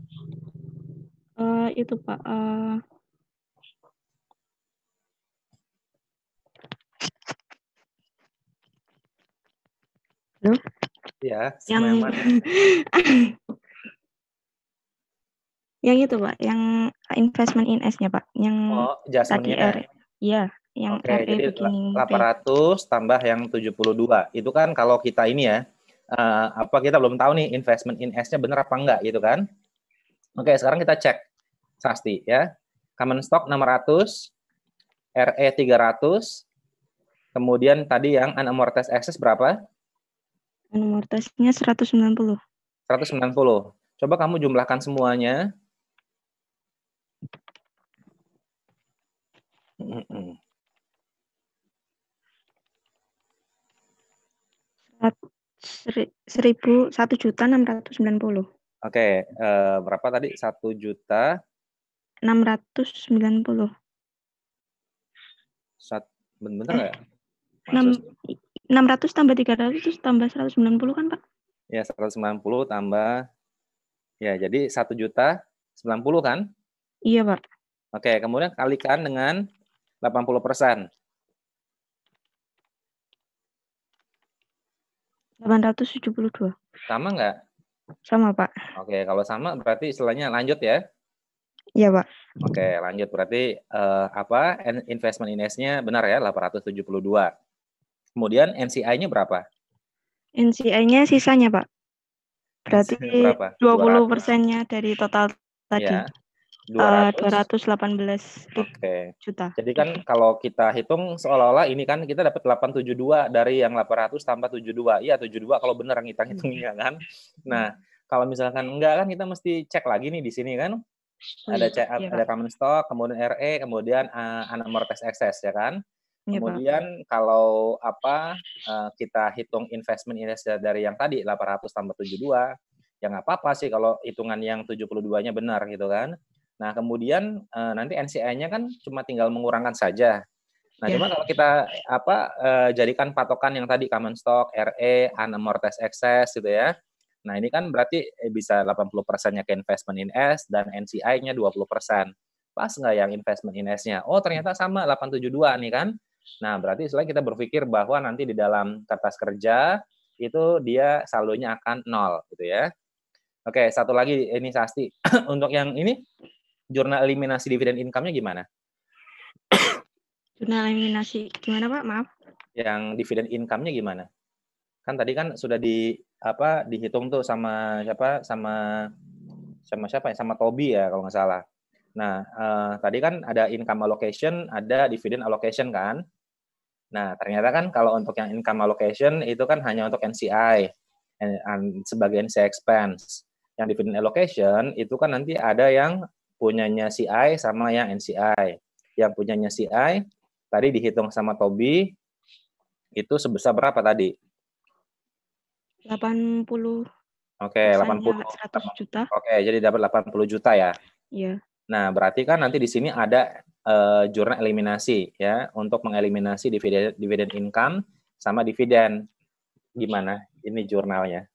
Itu, Pak. Halo? Ya, sama yang mana? Yang itu, Pak. Yang investment in S-nya, Pak. Yang tadi RE. Iya, yang Oke, RE jadi beginning 800 tambah yang 72. Itu kan kalau kita ini ya, kita belum tahu nih investment in S-nya benar apa enggak gitu kan. Oke, sekarang kita cek Sasti ya. Common stock 600, RE 300, kemudian tadi yang unamortized excess berapa? Amortisasinya 190. 190. Coba kamu jumlahkan semuanya. $1.690. Oke, berapa tadi? 1.690.000. Bener nggak? 600 tambah 300 terus tambah 190 kan, Pak? Ya, 190 tambah, ya jadi 1.090.000 kan? Iya, Pak. Oke, kemudian kalikan dengan 80%. 872. Sama nggak? Sama, Pak. Oke, kalau sama berarti istilahnya lanjut ya? Iya, Pak. Oke, lanjut. Berarti investment INS-nya benar ya, 872. Kemudian NCI-nya berapa? NCI-nya sisanya, Pak. Berarti berapa? 20%-nya dari total tadi. Ya, 218 juta. Jadi kan kalau kita hitung seolah-olah ini kan kita dapat 872 dari yang 800 tambah 72. Iya, 72 kalau benar ngitung-hitungnya kan. Nah, kalau misalkan enggak kan kita mesti cek lagi nih di sini kan. Ada common stock, kemudian RE, kemudian unamortized excess ya kan. Kemudian kalau kita hitung investment INS dari yang tadi 800 tambah 72, ya nggak apa-apa sih kalau hitungan yang 72-nya benar gitu kan. Nah, kemudian nanti NCI-nya kan cuma tinggal mengurangkan saja. Nah, cuma kalau kita jadikan patokan yang tadi common stock, RE, unamortized excess gitu ya. Nah, ini kan berarti bisa 80%-nya ke investment INS dan NCI-nya 20%. Pas nggak yang investment INS-nya? Oh, ternyata sama 872 nih kan. Nah, berarti setelah kita berpikir bahwa nanti di dalam kertas kerja itu dia saldonya akan 0 gitu ya. Oke, satu lagi ini Sasti. Untuk yang ini jurnal eliminasi dividen income-nya gimana? Jurnal eliminasi gimana, Pak? Maaf. Yang dividen income-nya gimana? Kan tadi kan sudah dihitung tuh sama siapa? Sama siapa ya? Sama Toby ya kalau nggak salah. Nah, tadi kan ada income allocation, ada dividend allocation kan? Nah, ternyata kan kalau untuk yang income allocation itu kan hanya untuk NCI sebagai NCI expense. Yang dividend allocation itu kan nanti ada yang punyanya CI sama yang NCI. Yang punyanya CI tadi dihitung sama Toby itu sebesar berapa tadi? 80. Oke, 80. 100 juta. Oke, jadi dapat 80 juta ya. Iya. Nah, berarti kan nanti di sini ada jurnal eliminasi ya untuk mengeliminasi dividen income sama dividen. Gimana ini jurnalnya?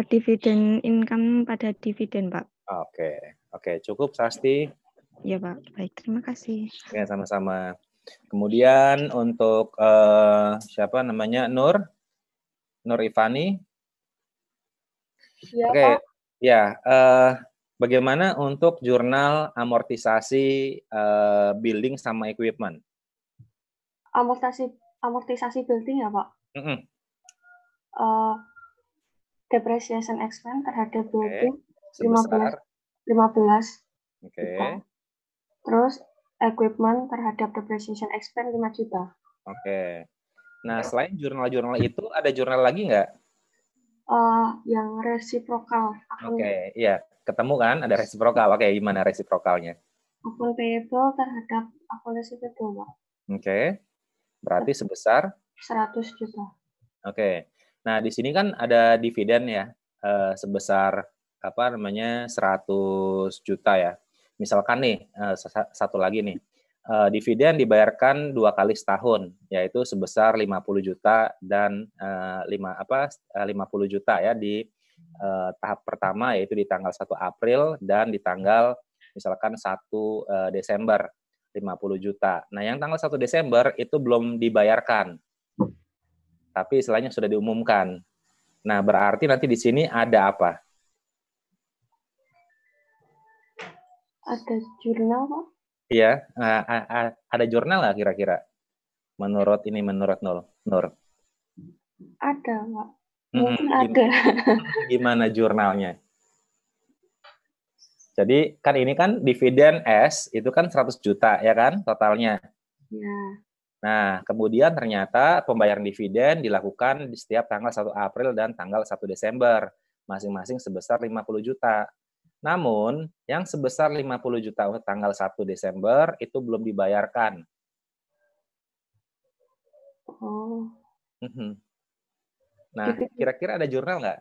Dividen income pada dividen, Pak. Oke, cukup Sasti. Iya, Pak. Baik, terima kasih. Ya, sama-sama. Kemudian untuk siapa namanya? Nur Ivani. Iya, Oke, Pak. ya. Bagaimana untuk jurnal amortisasi building sama equipment? Amortisasi building ya, Pak? Depreciation expense terhadap building 15. Oke. Terus equipment terhadap depreciation expense 5 juta. Oke. Nah, selain jurnal-jurnal itu ada jurnal lagi nggak? Yang resiprokal. Oke, iya. Ketemu kan ada resiprokal. Oke, gimana resiprokalnya? Akun payable terhadap akun receivable, Pak. Oke. Berarti sebesar 100 juta. Oke. Nah, di sini kan ada dividen ya, sebesar 100 juta ya. Misalkan nih, satu lagi nih. Dividen dibayarkan 2 kali setahun, yaitu sebesar 50 juta dan 50 juta ya di tahap pertama, yaitu di tanggal 1 April dan di tanggal misalkan 1 Desember 50 juta. Nah, yang tanggal 1 Desember itu belum dibayarkan, tapi istilahnya sudah diumumkan. Nah, berarti nanti di sini ada apa? Ada jurnal, Pak? Iya, ada jurnal nggak kira-kira? Menurut Nur? Ada, Pak. Mungkin ada. Gimana jurnalnya? Jadi kan ini kan dividen S itu kan 100 juta ya kan totalnya. Ya. Nah, kemudian ternyata pembayaran dividen dilakukan di setiap tanggal 1 April dan tanggal 1 Desember, masing-masing sebesar 50 juta. Namun, yang sebesar 50 juta untuk tanggal 1 Desember itu belum dibayarkan. Oh. Nah, kira-kira ada jurnal nggak?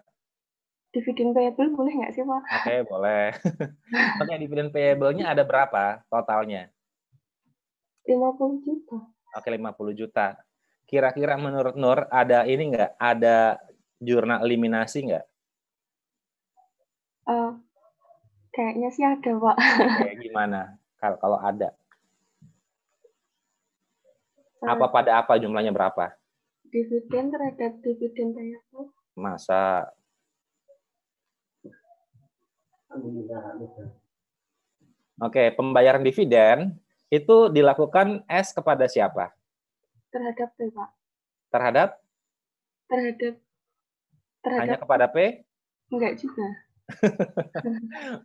Dividen payable boleh nggak sih, Pak? Oke, boleh. Oke, dividen payable-nya ada berapa totalnya? 50 juta. Oke, 50 juta. Kira-kira menurut Nur ada ini nggak? Ada jurnal eliminasi nggak? Kayaknya sih ada, Pak. Kayak gimana? Kalau ada. Apa pada apa jumlahnya berapa? Dividen terhadap dividen payable. Masa? Oke, pembayaran dividen itu dilakukan S kepada siapa? Terhadap P, Pak. Terhadap? Terhadap hanya kepada P? Enggak juga.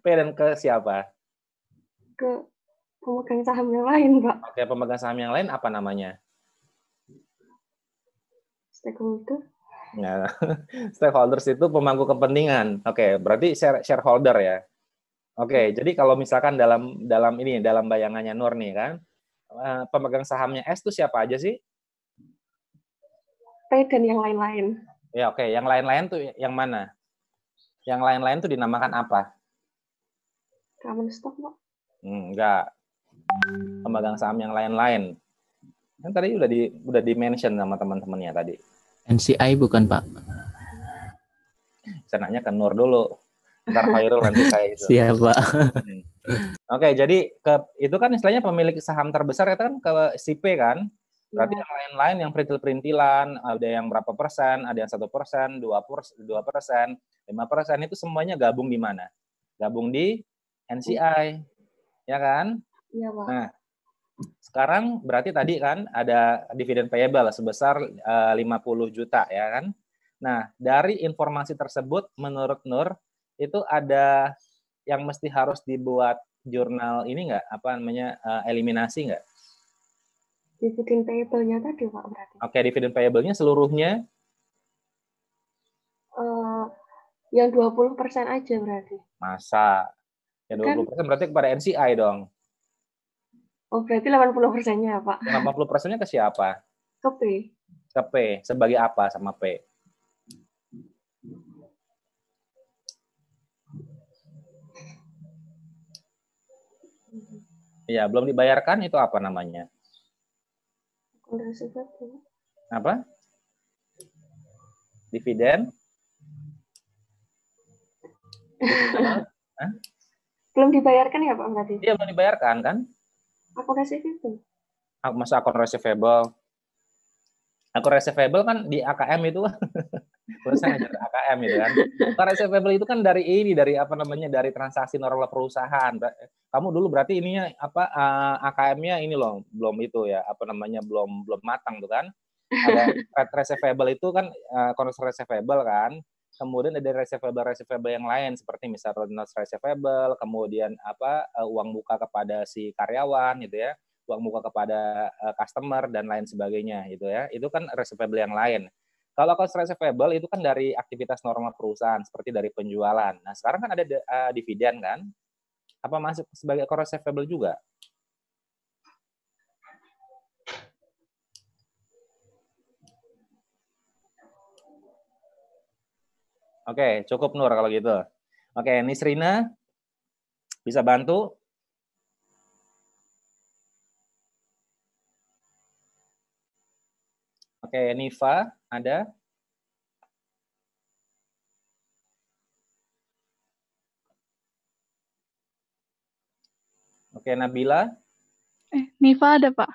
P dan ke siapa? Ke pemegang saham yang lain, Pak. Oke, pemegang saham yang lain apa namanya? Stakeholder. Nah, stakeholders itu pemangku kepentingan. Oke, berarti shareholder ya. Oke, jadi kalau misalkan dalam bayangannya Nur nih kan, pemegang sahamnya S itu siapa aja sih? P dan yang lain-lain. Ya, oke. Yang lain-lain tuh yang mana? Yang lain-lain tuh dinamakan apa? Common stock, Pak. Enggak. Pemegang saham yang lain-lain. Kan tadi udah di-mention sama teman-temannya tadi. NCI bukan, Pak? Saya nanya ke Nur dulu. Ntar Khairul nanti saya itu. Siap, Pak. Oke, jadi itu kan istilahnya pemilik saham terbesar itu kan ke si P kan? Berarti yang lain-lain yang perintil-perintilan, ada yang berapa persen, ada yang 1%, 2%, 5%, itu semuanya gabung di mana? Gabung di NCI, ya kan? Iya, Pak. Nah, sekarang berarti tadi kan ada dividen payable sebesar 50 juta, ya kan? Nah, dari informasi tersebut, menurut Nur, itu ada yang mesti harus dibuat jurnal ini nggak? Apa namanya, eliminasi nggak? Dividen payable-nya tadi, Pak, berarti. Oke, dividen payable-nya seluruhnya? Yang 20% aja berarti. Masa? Ya 20% kan? Berarti kepada NCI dong. Oh, berarti 80%-nya, Pak. 80%-nya ke siapa? Ke P. Ke P. Sebagai apa sama P? Ya, belum dibayarkan itu apa namanya? Apa? Dividen? Belum dibayarkan ya, Pak, berarti? Iya, belum dibayarkan kan? Akun receivable. Masa akun receivable? Akun receivable kan di AKM itu. Saya ngajar AKM itu kan. Akun receivable itu kan dari apa namanya, dari transaksi normal perusahaan. Kamu dulu berarti ininya apa, AKM-nya ini loh, belum itu ya, apa namanya, belum matang tuh kan. Ada receivable itu kan, akun receivable kan. Kemudian ada receivable yang lain seperti misalnya notes receivable, kemudian apa, uang muka kepada si karyawan gitu ya, uang muka kepada customer dan lain sebagainya gitu ya. Itu kan receivable yang lain. Kalau cost receivable itu kan dari aktivitas normal perusahaan seperti dari penjualan. Nah, sekarang kan ada dividen kan? Apa masuk sebagai cost receivable juga? Oke, cukup Nur kalau gitu. Oke, Nisrina bisa bantu? Oke, Niva ada? Oke, Nabila? Niva ada, Pak.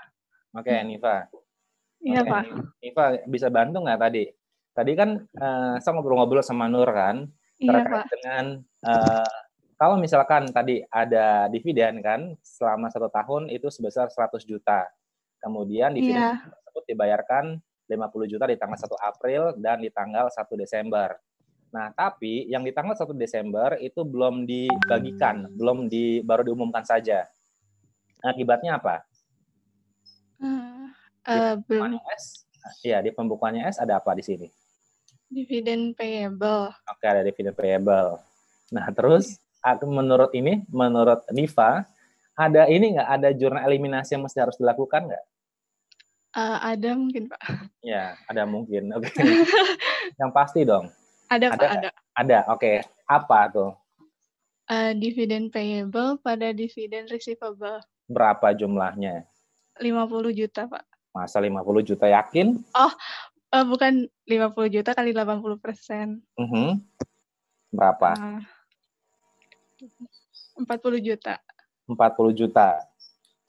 Oke, Niva. Iya, Pak. Niva bisa bantu nggak tadi? Tadi kan saya ngobrol-ngobrol sama Nur kan, terkait dengan kalau misalkan tadi ada dividen kan, selama 1 tahun itu sebesar 100 juta. Kemudian dividen tersebut dibayarkan 50 juta di tanggal 1 April dan di tanggal 1 Desember. Nah, tapi yang di tanggal 1 Desember itu belum dibagikan, baru diumumkan saja. Akibatnya apa? Belum. S, ya di pembukuannya S ada apa di sini? Dividen payable. Oke, ada dividen payable. Nah, terus menurut Nifa, ada ini nggak? Ada jurnal eliminasi yang mesti harus dilakukan nggak? Ada mungkin, Pak. Ya, ada mungkin. Oke. Yang pasti dong. Ada, Pak, ada. Ada, oke. Apa tuh? Dividen payable pada dividen receivable. Berapa jumlahnya? 50 juta, Pak. Masa 50 juta yakin? Oh, bukan 50 juta kali 80%. Berapa? 40 juta. 40 juta.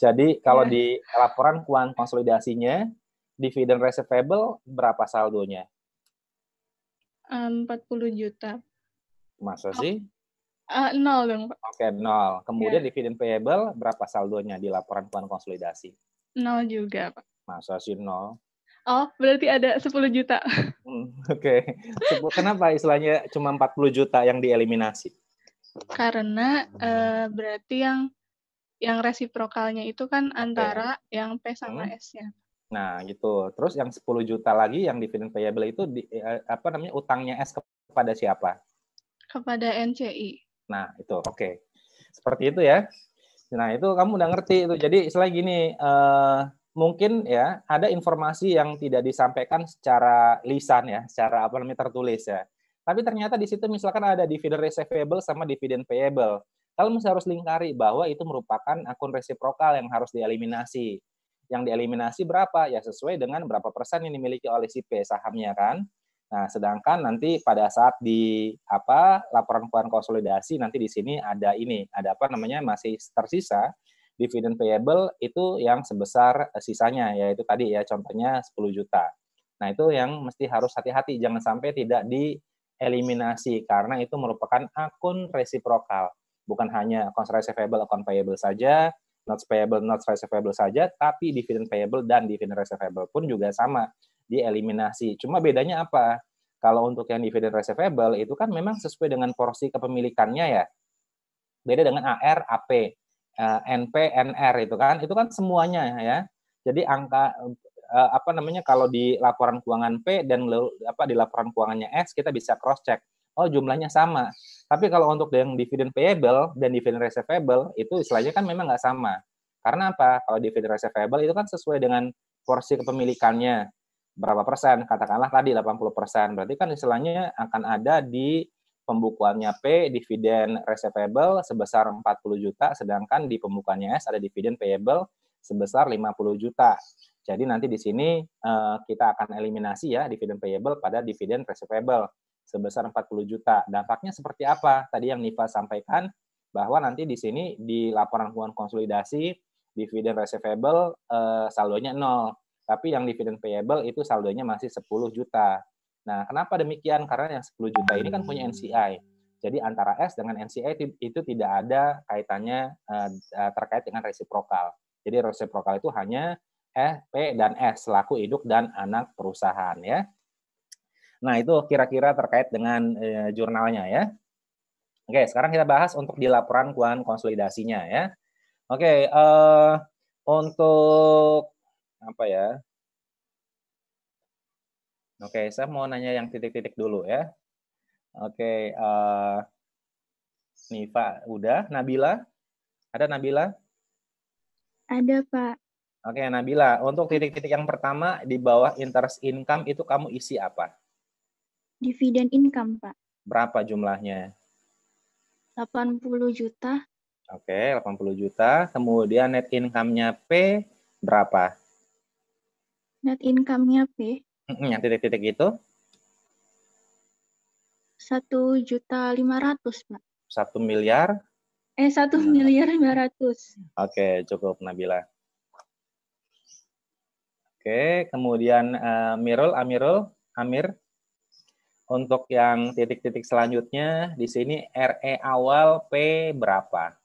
Jadi kalau di laporan keuangan konsolidasinya, dividen receivable berapa saldonya? 40 juta. Masa sih? 0 dong, Pak. Oke, 0. Kemudian dividen payable berapa saldonya di laporan keuangan konsolidasi? 0 juga, Pak. Masa sih 0? Oh, berarti ada 10 juta. Oke. Kenapa istilahnya cuma 40 juta yang dieliminasi? Karena berarti yang resiprokalnya itu kan antara yang P sama S-nya. Nah, gitu. Terus yang 10 juta lagi yang dividen payable itu utangnya S kepada siapa? Kepada NCI. Nah, itu oke. Seperti itu ya. Nah, itu kamu udah ngerti itu. Jadi istilah gini, mungkin ya ada informasi yang tidak disampaikan secara lisan ya, secara tertulis ya. Tapi ternyata di situ misalkan ada dividen receivable sama dividen payable. Kalau misalnya harus lingkari bahwa itu merupakan akun resiprokal yang harus dieliminasi. Yang dieliminasi berapa? Ya sesuai dengan berapa persen yang dimiliki oleh si P sahamnya kan. Nah, sedangkan nanti pada saat di laporan keuangan konsolidasi nanti di sini ada masih tersisa dividen payable itu yang sebesar sisanya, yaitu tadi ya contohnya 10 juta. Nah, itu yang mesti harus hati-hati jangan sampai tidak dieliminasi karena itu merupakan akun resiprokal. Bukan hanya accounts receivable, account payable saja, notes payable, notes receivable saja, tapi dividen payable dan dividen receivable pun juga sama dieliminasi. Cuma bedanya apa? Kalau untuk yang dividen receivable itu kan memang sesuai dengan porsi kepemilikannya ya. Beda dengan AR, AP, NP, NR itu kan semuanya ya. Jadi angka kalau di laporan keuangan P dan di laporan keuangannya S kita bisa cross check. Oh, jumlahnya sama. Tapi kalau untuk yang dividen payable dan dividen receivable itu istilahnya kan memang nggak sama. Karena apa? Kalau dividen receivable itu kan sesuai dengan porsi kepemilikannya. Berapa persen? Katakanlah tadi 80%. Berarti kan istilahnya akan ada di pembukuannya P dividen receivable sebesar 40 juta, sedangkan di pembukuannya S ada dividen payable sebesar 50 juta. Jadi nanti di sini kita akan eliminasi ya dividen payable pada dividen receivable sebesar 40 juta. Dampaknya seperti apa? Tadi yang Nifa sampaikan bahwa nanti di sini di laporan keuangan konsolidasi dividen receivable saldonya 0. Tapi yang dividen payable itu saldonya masih 10 juta. Nah, kenapa demikian? Karena yang 10 juta ini kan punya NCI. Jadi antara S dengan NCI itu tidak ada kaitannya terkait dengan resiprokal. Jadi resiprokal itu hanya P dan S selaku induk dan anak perusahaan ya. Nah, itu kira-kira terkait dengan jurnalnya ya. Oke, sekarang kita bahas untuk di laporan keuangan konsolidasinya ya. Oke, untuk apa ya? Oke, saya mau nanya yang titik-titik dulu ya. Oke, Nifa udah, Nabila? Ada Nabila? Ada, Pak. Oke, Nabila, untuk titik-titik yang pertama di bawah interest income itu kamu isi apa? Dividen income, Pak. Berapa jumlahnya? 80 juta. Oke, 80 juta. Kemudian net income-nya P berapa? Net income-nya P. Yang titik-titik itu? 1.500.000, Pak. 1 miliar? 1.500.000. Oke, cukup Nabila. Oke, kemudian Amir. Untuk yang titik-titik selanjutnya, di sini RE awal P berapa?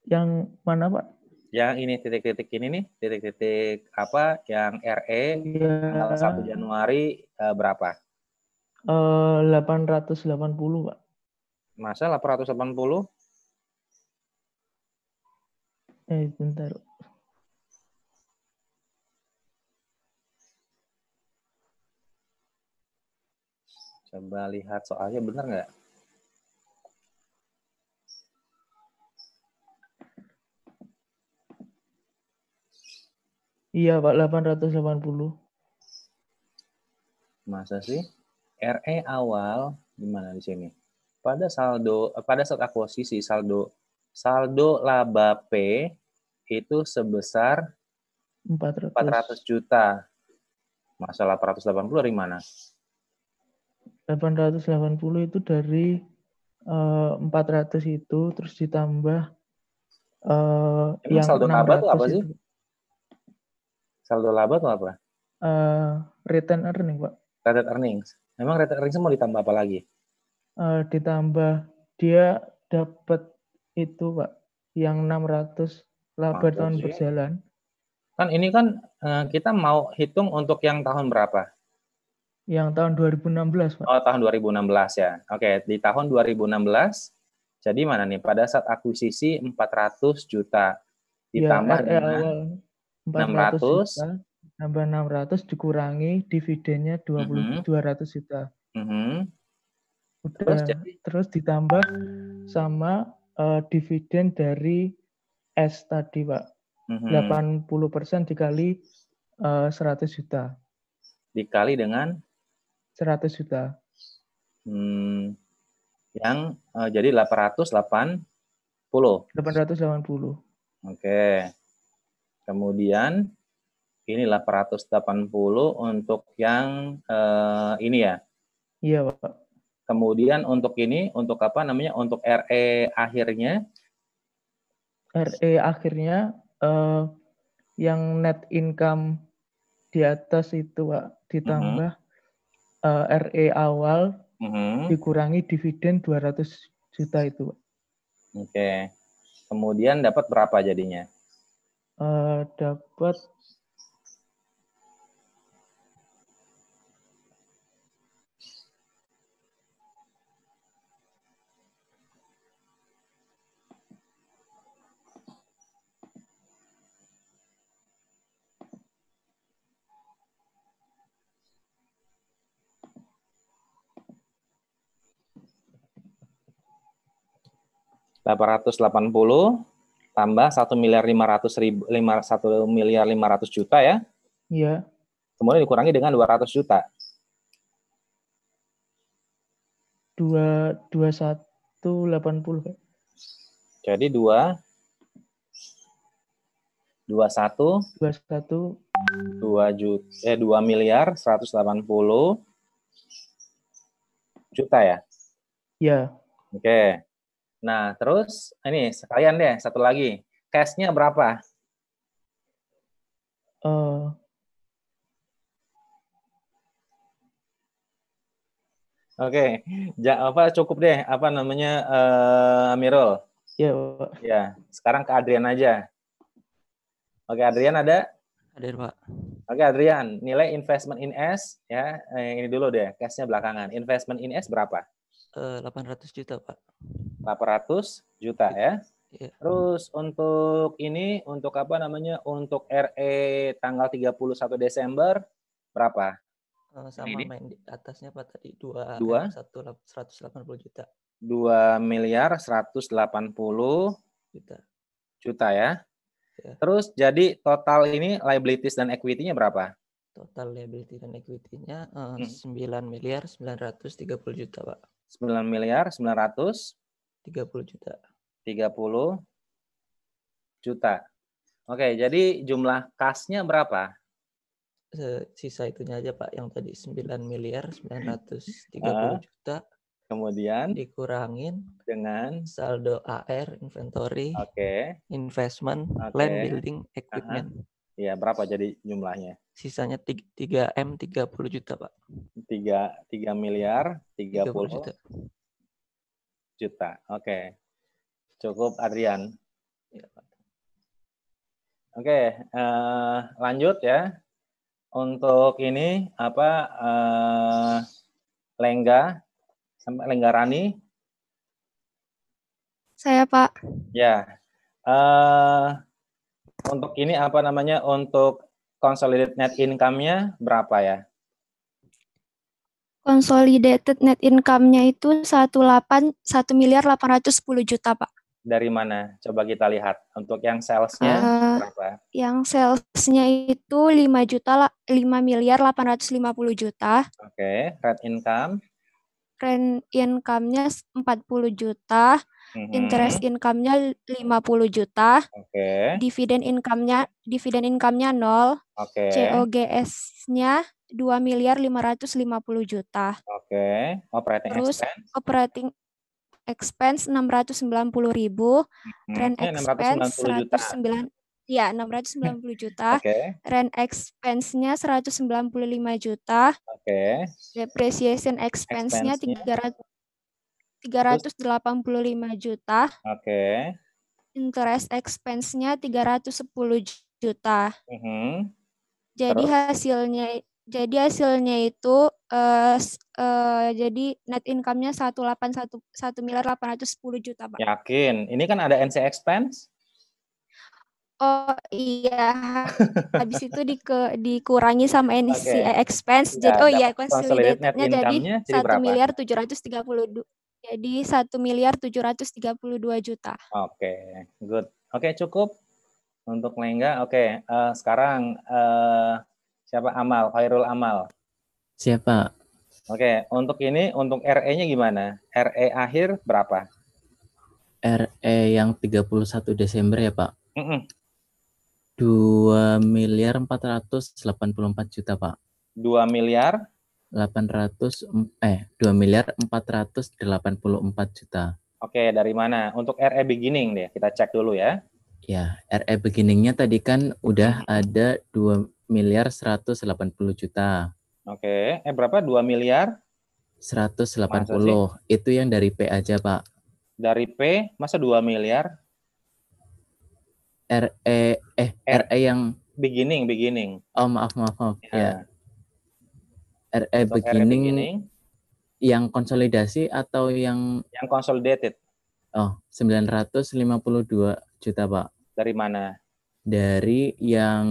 Yang mana, Pak? Yang ini titik-titik ini nih, titik-titik apa? Yang RE tanggal 1 Januari berapa? 880, Pak. Masa 880? Bentar. Coba lihat soalnya benar nggak? Iya, Pak, 880. Masa sih? RE awal gimana di sini? Pada saat akuisisi saldo laba P itu sebesar 400 juta. Masa 880 dari mana? 880 itu dari 400 itu terus ditambah yang saldo laba itu apa sih? itu. Saldo laba itu apa? Return earning, Pak. Retained earnings. Memang retained earnings mau ditambah apa lagi? Ditambah dia dapat itu, Pak, yang 600 laba tahun berjalan. Kan ini kan kita mau hitung untuk yang tahun berapa? Yang tahun 2016, Pak. Oh, tahun 2016 ya. Oke, di tahun 2016, jadi mana nih? Pada saat akuisisi 400 juta. Ditambah ya, dengan awal 400 juta, tambah 600 dikurangi dividennya 200 juta. Udah, terus ditambah sama dividen dari S tadi, Pak. 80% dikali 100 juta. Dikali dengan 100 juta. Yang jadi 880. 880. Oke. Kemudian ini 880 untuk yang ini ya. Iya, Pak. Kemudian untuk ini, untuk apa namanya? Untuk RE akhirnya? RE akhirnya yang net income di atas itu, Pak, ditambah RE awal dikurangi dividen 200 juta itu, Pak. Oke. Kemudian dapat berapa jadinya? Dapat $880 tambah 1.500.000 1.500.000 juta ya? Iya. Kemudian dikurangi dengan 200 juta. 2180, Pak. Jadi 2 miliar 180 juta ya? Iya. Oke. Nah, terus ini sekalian deh, satu lagi. Cash-nya berapa? Oke. Cukup deh, apa namanya, Amirul? Iya, Pak. Ya, sekarang ke Adrian aja. Oke, Adrian ada? Ada, Pak. Oke, Adrian, nilai investment in S ya, ini dulu deh, cash-nya belakangan. Investment in S berapa? 800 juta, Pak. 800 juta ya. Iya. Terus untuk ini, untuk apa namanya, untuk RE tanggal 31 Desember berapa? Sama main di atasnya, Pak, tadi 180 juta. 2 miliar 180 juta ya. Terus jadi total ini liabilities dan equity-nya berapa? Total liability dan equity-nya 9 miliar 930 juta, Pak. 9 miliar 930 juta. 30 juta. Oke, jadi jumlah kas-nya berapa? Sisa itunya aja, Pak, yang tadi 9 miliar 930 juta. Kemudian dikurangin dengan saldo AR, inventory, investment, land, building, equipment. Iya, berapa jadi jumlahnya? Sisanya 3M 30 juta, Pak. 3 miliar 30 juta. Oke. Cukup, Adrian. Ya, Pak. Oke, lanjut ya. Untuk ini apa Lenggarani Saya, Pak. Ya. Untuk ini apa namanya? Untuk consolidated net income-nya berapa ya? Consolidated net income-nya itu 1 miliar 810 juta, Pak. Dari mana? Coba kita lihat. Untuk yang sales-nya berapa? Yang sales-nya itu 5 miliar 850 juta. Oke. Rent income? Rent income-nya 40 juta. Interest income-nya 50 juta. Oke. Dividen income-nya 0. Oke. COGS-nya 2 miliar 550 juta. Oke. Operating Terus expense? operating expense 690.000. Rent expense 109. Ya, 690 juta. Oke. Rent expense-nya 195 juta. Oke. Depreciation expense-nya 385 juta. Oke. Interest expense-nya 310 juta. Jadi Terus? hasilnya itu jadi net income-nya 1 miliar 810 juta, Pak. Yakin? Ini kan ada NC expense? Oh iya, habis itu dikurangi sama NC expense. Ya, Jadi consolidated-nya jadi 1.732. Jadi 1.732 juta. Oke, good. Oke, cukup untuk Lengga. Oke, sekarang siapa? Amal, Khairul Amal. Siapa? Oke, untuk ini, untuk RE-nya gimana? RE akhir berapa? RE yang 31 Desember ya, Pak? 2.484 juta, Pak. 2.484 juta. Oke, dari mana? Untuk RE beginning deh, kita cek dulu ya. Ya, RE beginningnya tadi kan udah ada 2.180 juta. Oke, berapa? 2 miliar? 180. Itu yang dari P aja, Pak. Dari P, masa 2 miliar? RE yang beginning. Oh, maaf. Ya. RE beginning yang konsolidasi atau yang consolidated? Oh, 952 juta, Pak. Dari mana? Dari yang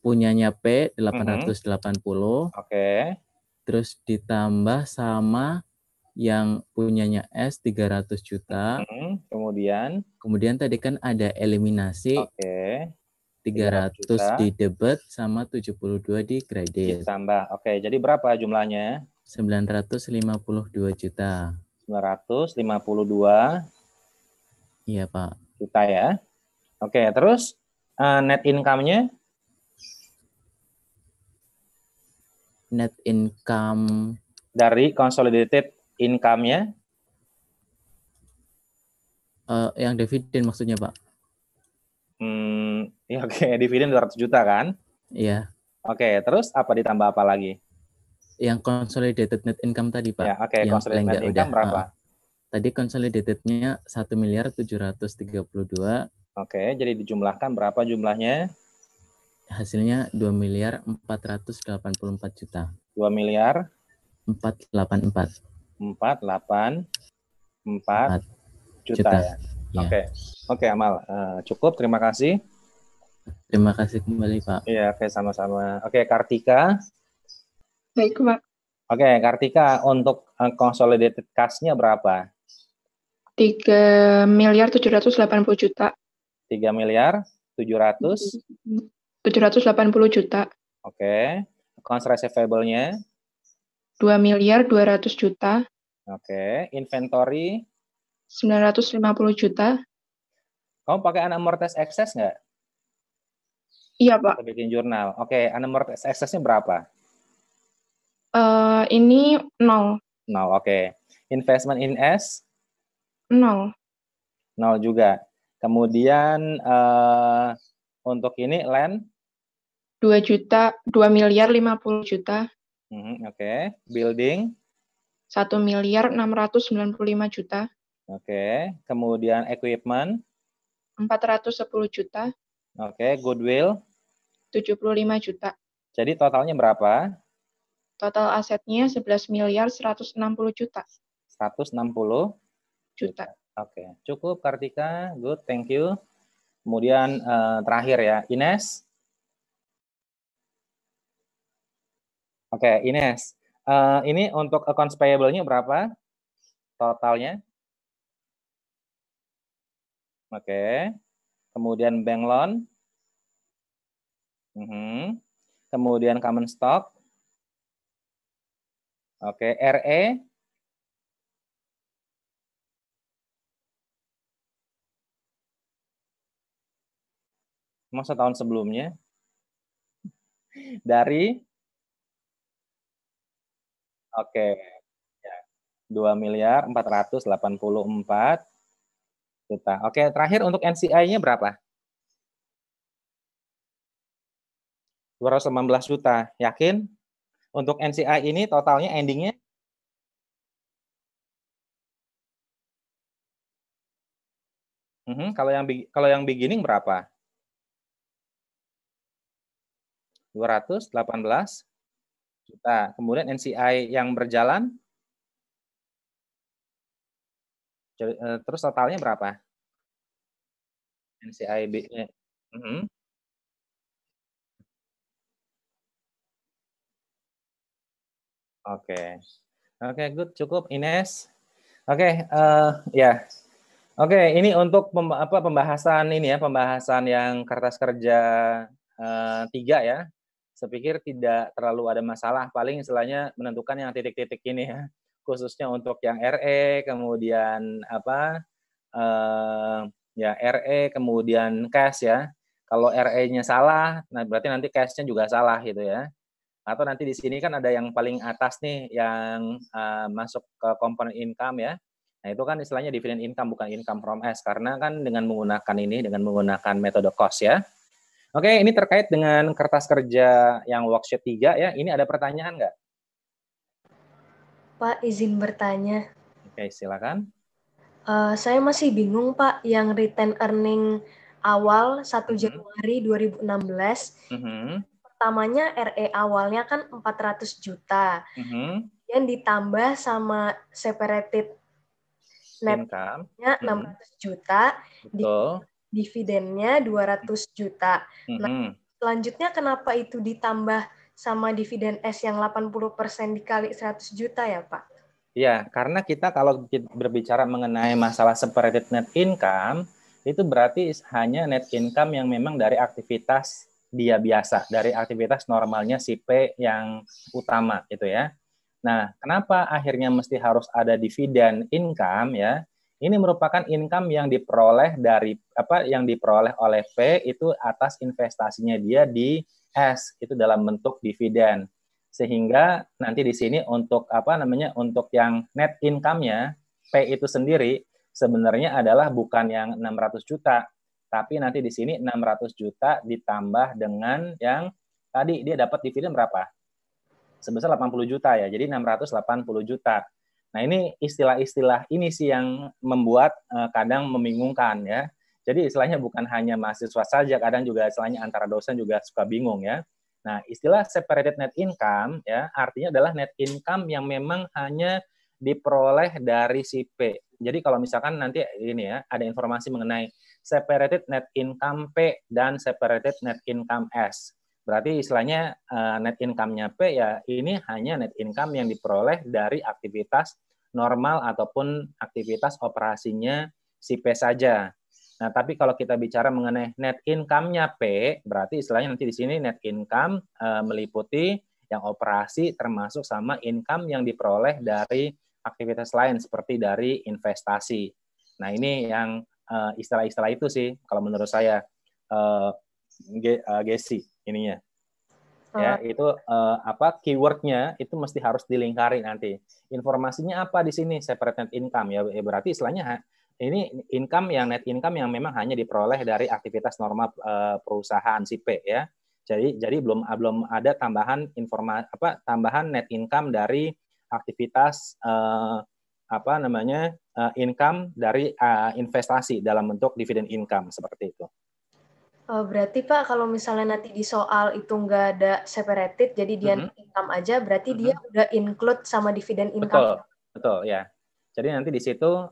punyanya P 880. Oke. Terus ditambah sama yang punyanya S 300 juta. Kemudian tadi kan ada eliminasi. Oke. 300 di debit sama 72 di kredit. Ditambah. Oke, jadi berapa jumlahnya? 952 juta. 952. Iya, Pak. Juta ya. Oke, terus net income-nya? Net income dari consolidated income-nya? Yang dividen maksudnya, Pak? Ya, oke, dividen 200 juta kan? Iya. Oke, terus apa ditambah apa lagi? Yang consolidated net income tadi, Pak. Ya, oke, consolidated net income berapa? Tadi consolidated-nya 1.732. Oke, jadi dijumlahkan berapa jumlahnya? Hasilnya 2.484 juta. 2.484. 484 juta ya. Oke, Amal, cukup. Terima kasih. Terima kasih kembali, Pak. Iya, oke, sama-sama. Oke, Kartika. Baik, Pak. Oke, Kartika, untuk consolidated cash-nya berapa? 3.780 juta. 3.780 juta. Oke. Accounts receivable-nya? 2.200 juta. Oke. Inventory? 950 juta. Kamu pakai unamortized excess nggak? Iya, Pak. Bikin jurnal. Oke, unamortized excess-nya berapa? Ini 0. 0, oke. Investment in S? 0. 0 juga. Kemudian untuk ini land? 2.050 juta. Oke. Building? 1.695 juta. Oke. Kemudian equipment? 410 juta. Oke. Goodwill? 75 juta. Jadi totalnya berapa? Total asetnya 11.160 juta. 160 juta. Oke, cukup Kartika, good, thank you. Kemudian terakhir ya, Ines. Oke, Ines. Ini untuk accounts payable-nya berapa totalnya? Oke. Kemudian bank loan. Kemudian common stock. Oke, RE. Masa tahun sebelumnya? Dari? Oke. Ya. 2.484 juta. Oke, terakhir untuk NCI-nya berapa? 218 juta. Yakin? Untuk NCI ini totalnya endingnya? Kalau yang beginning berapa? 218 juta. Kemudian NCI yang berjalan? Terus totalnya berapa? NCI Oke, good, cukup Ines. Oke, ya. Oke, ini untuk pembahasan ini ya, pembahasan yang kertas kerja 3 ya. Saya pikir tidak terlalu ada masalah, paling istilahnya menentukan yang titik-titik ini ya, khususnya untuk yang RE, kemudian RE, kemudian cash ya. Kalau RE-nya salah, nah berarti nanti cash-nya juga salah gitu ya. Atau nanti di sini kan ada yang paling atas nih yang masuk ke komponen income ya. Nah, itu kan istilahnya dividend income bukan income from S karena kan dengan menggunakan metode cost ya. Oke, ini terkait dengan kertas kerja yang worksheet 3 ya. Ini ada pertanyaan nggak? Pak, izin bertanya. Oke, silakan. Saya masih bingung, Pak, yang return earning awal 1 Januari 2016. Pertamanya RE awalnya kan 400 juta. Yang ditambah sama separated net income-nya 600 juta. Betul. Dividennya 200 juta. Nah, selanjutnya kenapa itu ditambah sama dividen S yang 80% dikali 100 juta ya, Pak? Ya, karena kita kalau berbicara mengenai masalah separated net income, itu berarti hanya net income yang memang dari aktivitas dia biasa, dari aktivitas normalnya si P yang utama gitu ya. Nah, kenapa akhirnya mesti harus ada dividen income ya? Ini merupakan income yang diperoleh oleh P itu atas investasinya dia di S itu dalam bentuk dividen. Sehingga nanti di sini untuk untuk yang net income-nya P itu sendiri sebenarnya adalah bukan yang 600 juta, tapi nanti di sini 600 juta ditambah dengan yang tadi dia dapat dividen berapa? Sebesar 80 juta ya. Jadi 680 juta. Nah, ini istilah-istilah ini sih yang membuat kadang membingungkan ya. Jadi istilahnya bukan hanya mahasiswa saja, kadang juga istilahnya antara dosen juga suka bingung ya. Nah, istilah separated net income ya artinya adalah net income yang memang hanya diperoleh dari si P. Jadi kalau misalkan nanti ini ya ada informasi mengenai separated net income P dan separated net income S. Berarti istilahnya net income-nya P ya ini hanya net income yang diperoleh dari aktivitas normal ataupun aktivitas operasinya si P saja. Nah, tapi kalau kita bicara mengenai net income-nya P, berarti istilahnya nanti di sini net income meliputi yang operasi termasuk sama income yang diperoleh dari aktivitas lain seperti dari investasi. Nah, ini yang istilah-istilah itu sih kalau menurut saya Gesi ininya. Ya, itu keywordnya itu mesti harus dilingkari nanti. Informasinya apa di sini separate net income ya berarti istilahnya ini income yang net income yang memang hanya diperoleh dari aktivitas normal perusahaan si P ya. Jadi belum ada tambahan tambahan net income dari aktivitas income dari investasi dalam bentuk dividen income seperti itu. Berarti Pak kalau misalnya nanti di soal itu nggak ada separated jadi dia income aja berarti dia udah include sama dividen income. Betul ya. Jadi nanti di situ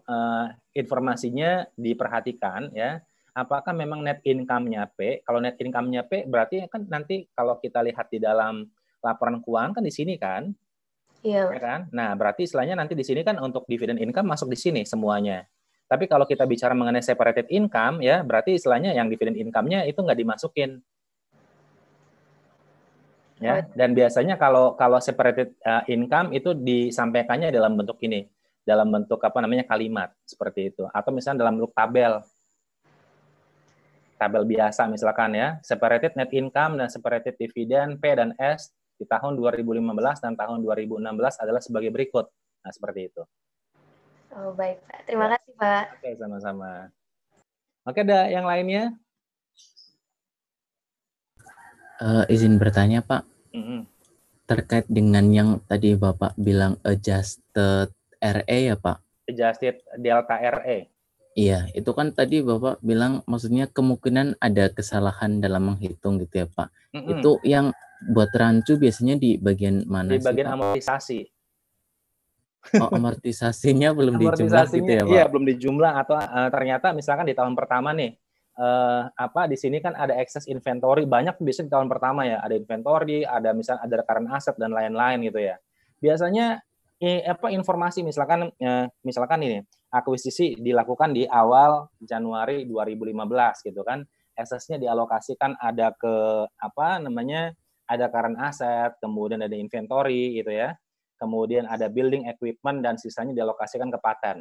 informasinya diperhatikan ya. Apakah memang net income-nya P? Kalau net income-nya P berarti kan nanti kalau kita lihat di dalam laporan keuangan kan di sini kan? Iya. Ya kan? Nah, berarti istilahnya nanti di sini kan untuk dividend income masuk di sini semuanya. Tapi kalau kita bicara mengenai separated income ya, berarti istilahnya yang dividend income-nya itu nggak dimasukin. Ya, dan biasanya kalau separated income itu disampaikannya dalam bentuk ini, dalam bentuk apa namanya kalimat seperti itu, atau misalnya dalam bentuk tabel biasa misalkan ya, separated net income dan separated dividend P dan S di tahun 2015 dan tahun 2016 adalah sebagai berikut. Nah, seperti itu. Oh, baik, Pak. Terima kasih, Pak. Oke, sama-sama. Oke, ada yang lainnya? Izin bertanya, Pak. Terkait dengan yang tadi Bapak bilang adjusted RE ya, Pak? Adjusted delta RE. Iya, itu kan tadi Bapak bilang maksudnya kemungkinan ada kesalahan dalam menghitung gitu ya, Pak. Itu yang buat rancu biasanya di bagian mana sih, Pak? Di bagian amortisasi. Oh, amortisasinya belum dijumlah gitu ya, Pak? Iya, belum dijumlah atau ternyata misalkan di tahun pertama nih di sini kan ada excess inventory banyak biasanya di tahun pertama ya, ada inventory, ada misalnya ada current asset dan lain-lain gitu ya. Biasanya informasi misalkan ini akuisisi dilakukan di awal Januari 2015 gitu kan. Excess-nya dialokasikan ada ke ada current asset, kemudian ada inventory gitu ya. Kemudian ada building equipment dan sisanya dialokasikan ke paten.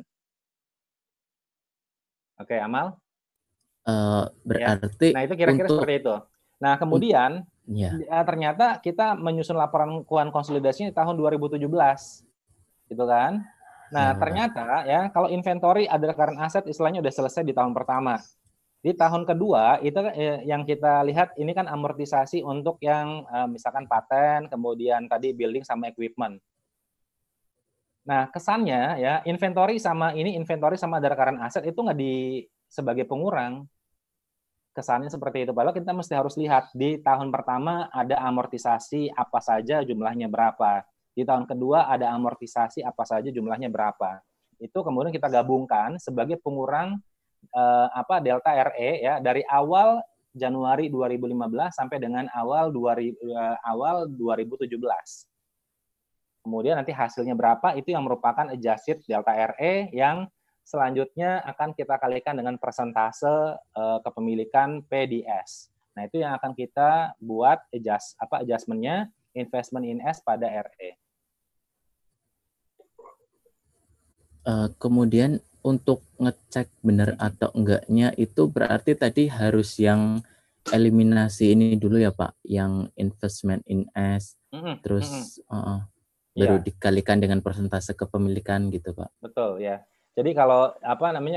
Oke, Amal? Berarti ya. Nah, itu kira-kira seperti itu. Nah, kemudian ternyata kita menyusun laporan keuangan konsolidasinya di tahun 2017. Gitu kan? Nah, ternyata ya kalau inventory ada current asset istilahnya udah selesai di tahun pertama. Di tahun kedua itu yang kita lihat ini kan amortisasi untuk yang misalkan paten, kemudian tadi building sama equipment. Nah, kesannya ya inventory sama ada current asset itu nggak sebagai pengurang. Kesannya seperti itu. Padahal kita mesti harus lihat di tahun pertama ada amortisasi apa saja jumlahnya berapa. Di tahun kedua ada amortisasi apa saja jumlahnya berapa. Itu kemudian kita gabungkan sebagai pengurang delta RE ya dari awal Januari 2015 sampai dengan awal 2017. Kemudian nanti hasilnya berapa itu yang merupakan adjusted delta RE yang selanjutnya akan kita kalikan dengan persentase kepemilikan PDS. Nah, itu yang akan kita buat adjustment-nya investment in S pada RE. Kemudian untuk ngecek benar atau enggaknya itu berarti tadi harus yang eliminasi ini dulu ya, Pak, yang investment in S, terus baru dikalikan dengan persentase kepemilikan gitu, Pak. Betul ya. Jadi kalau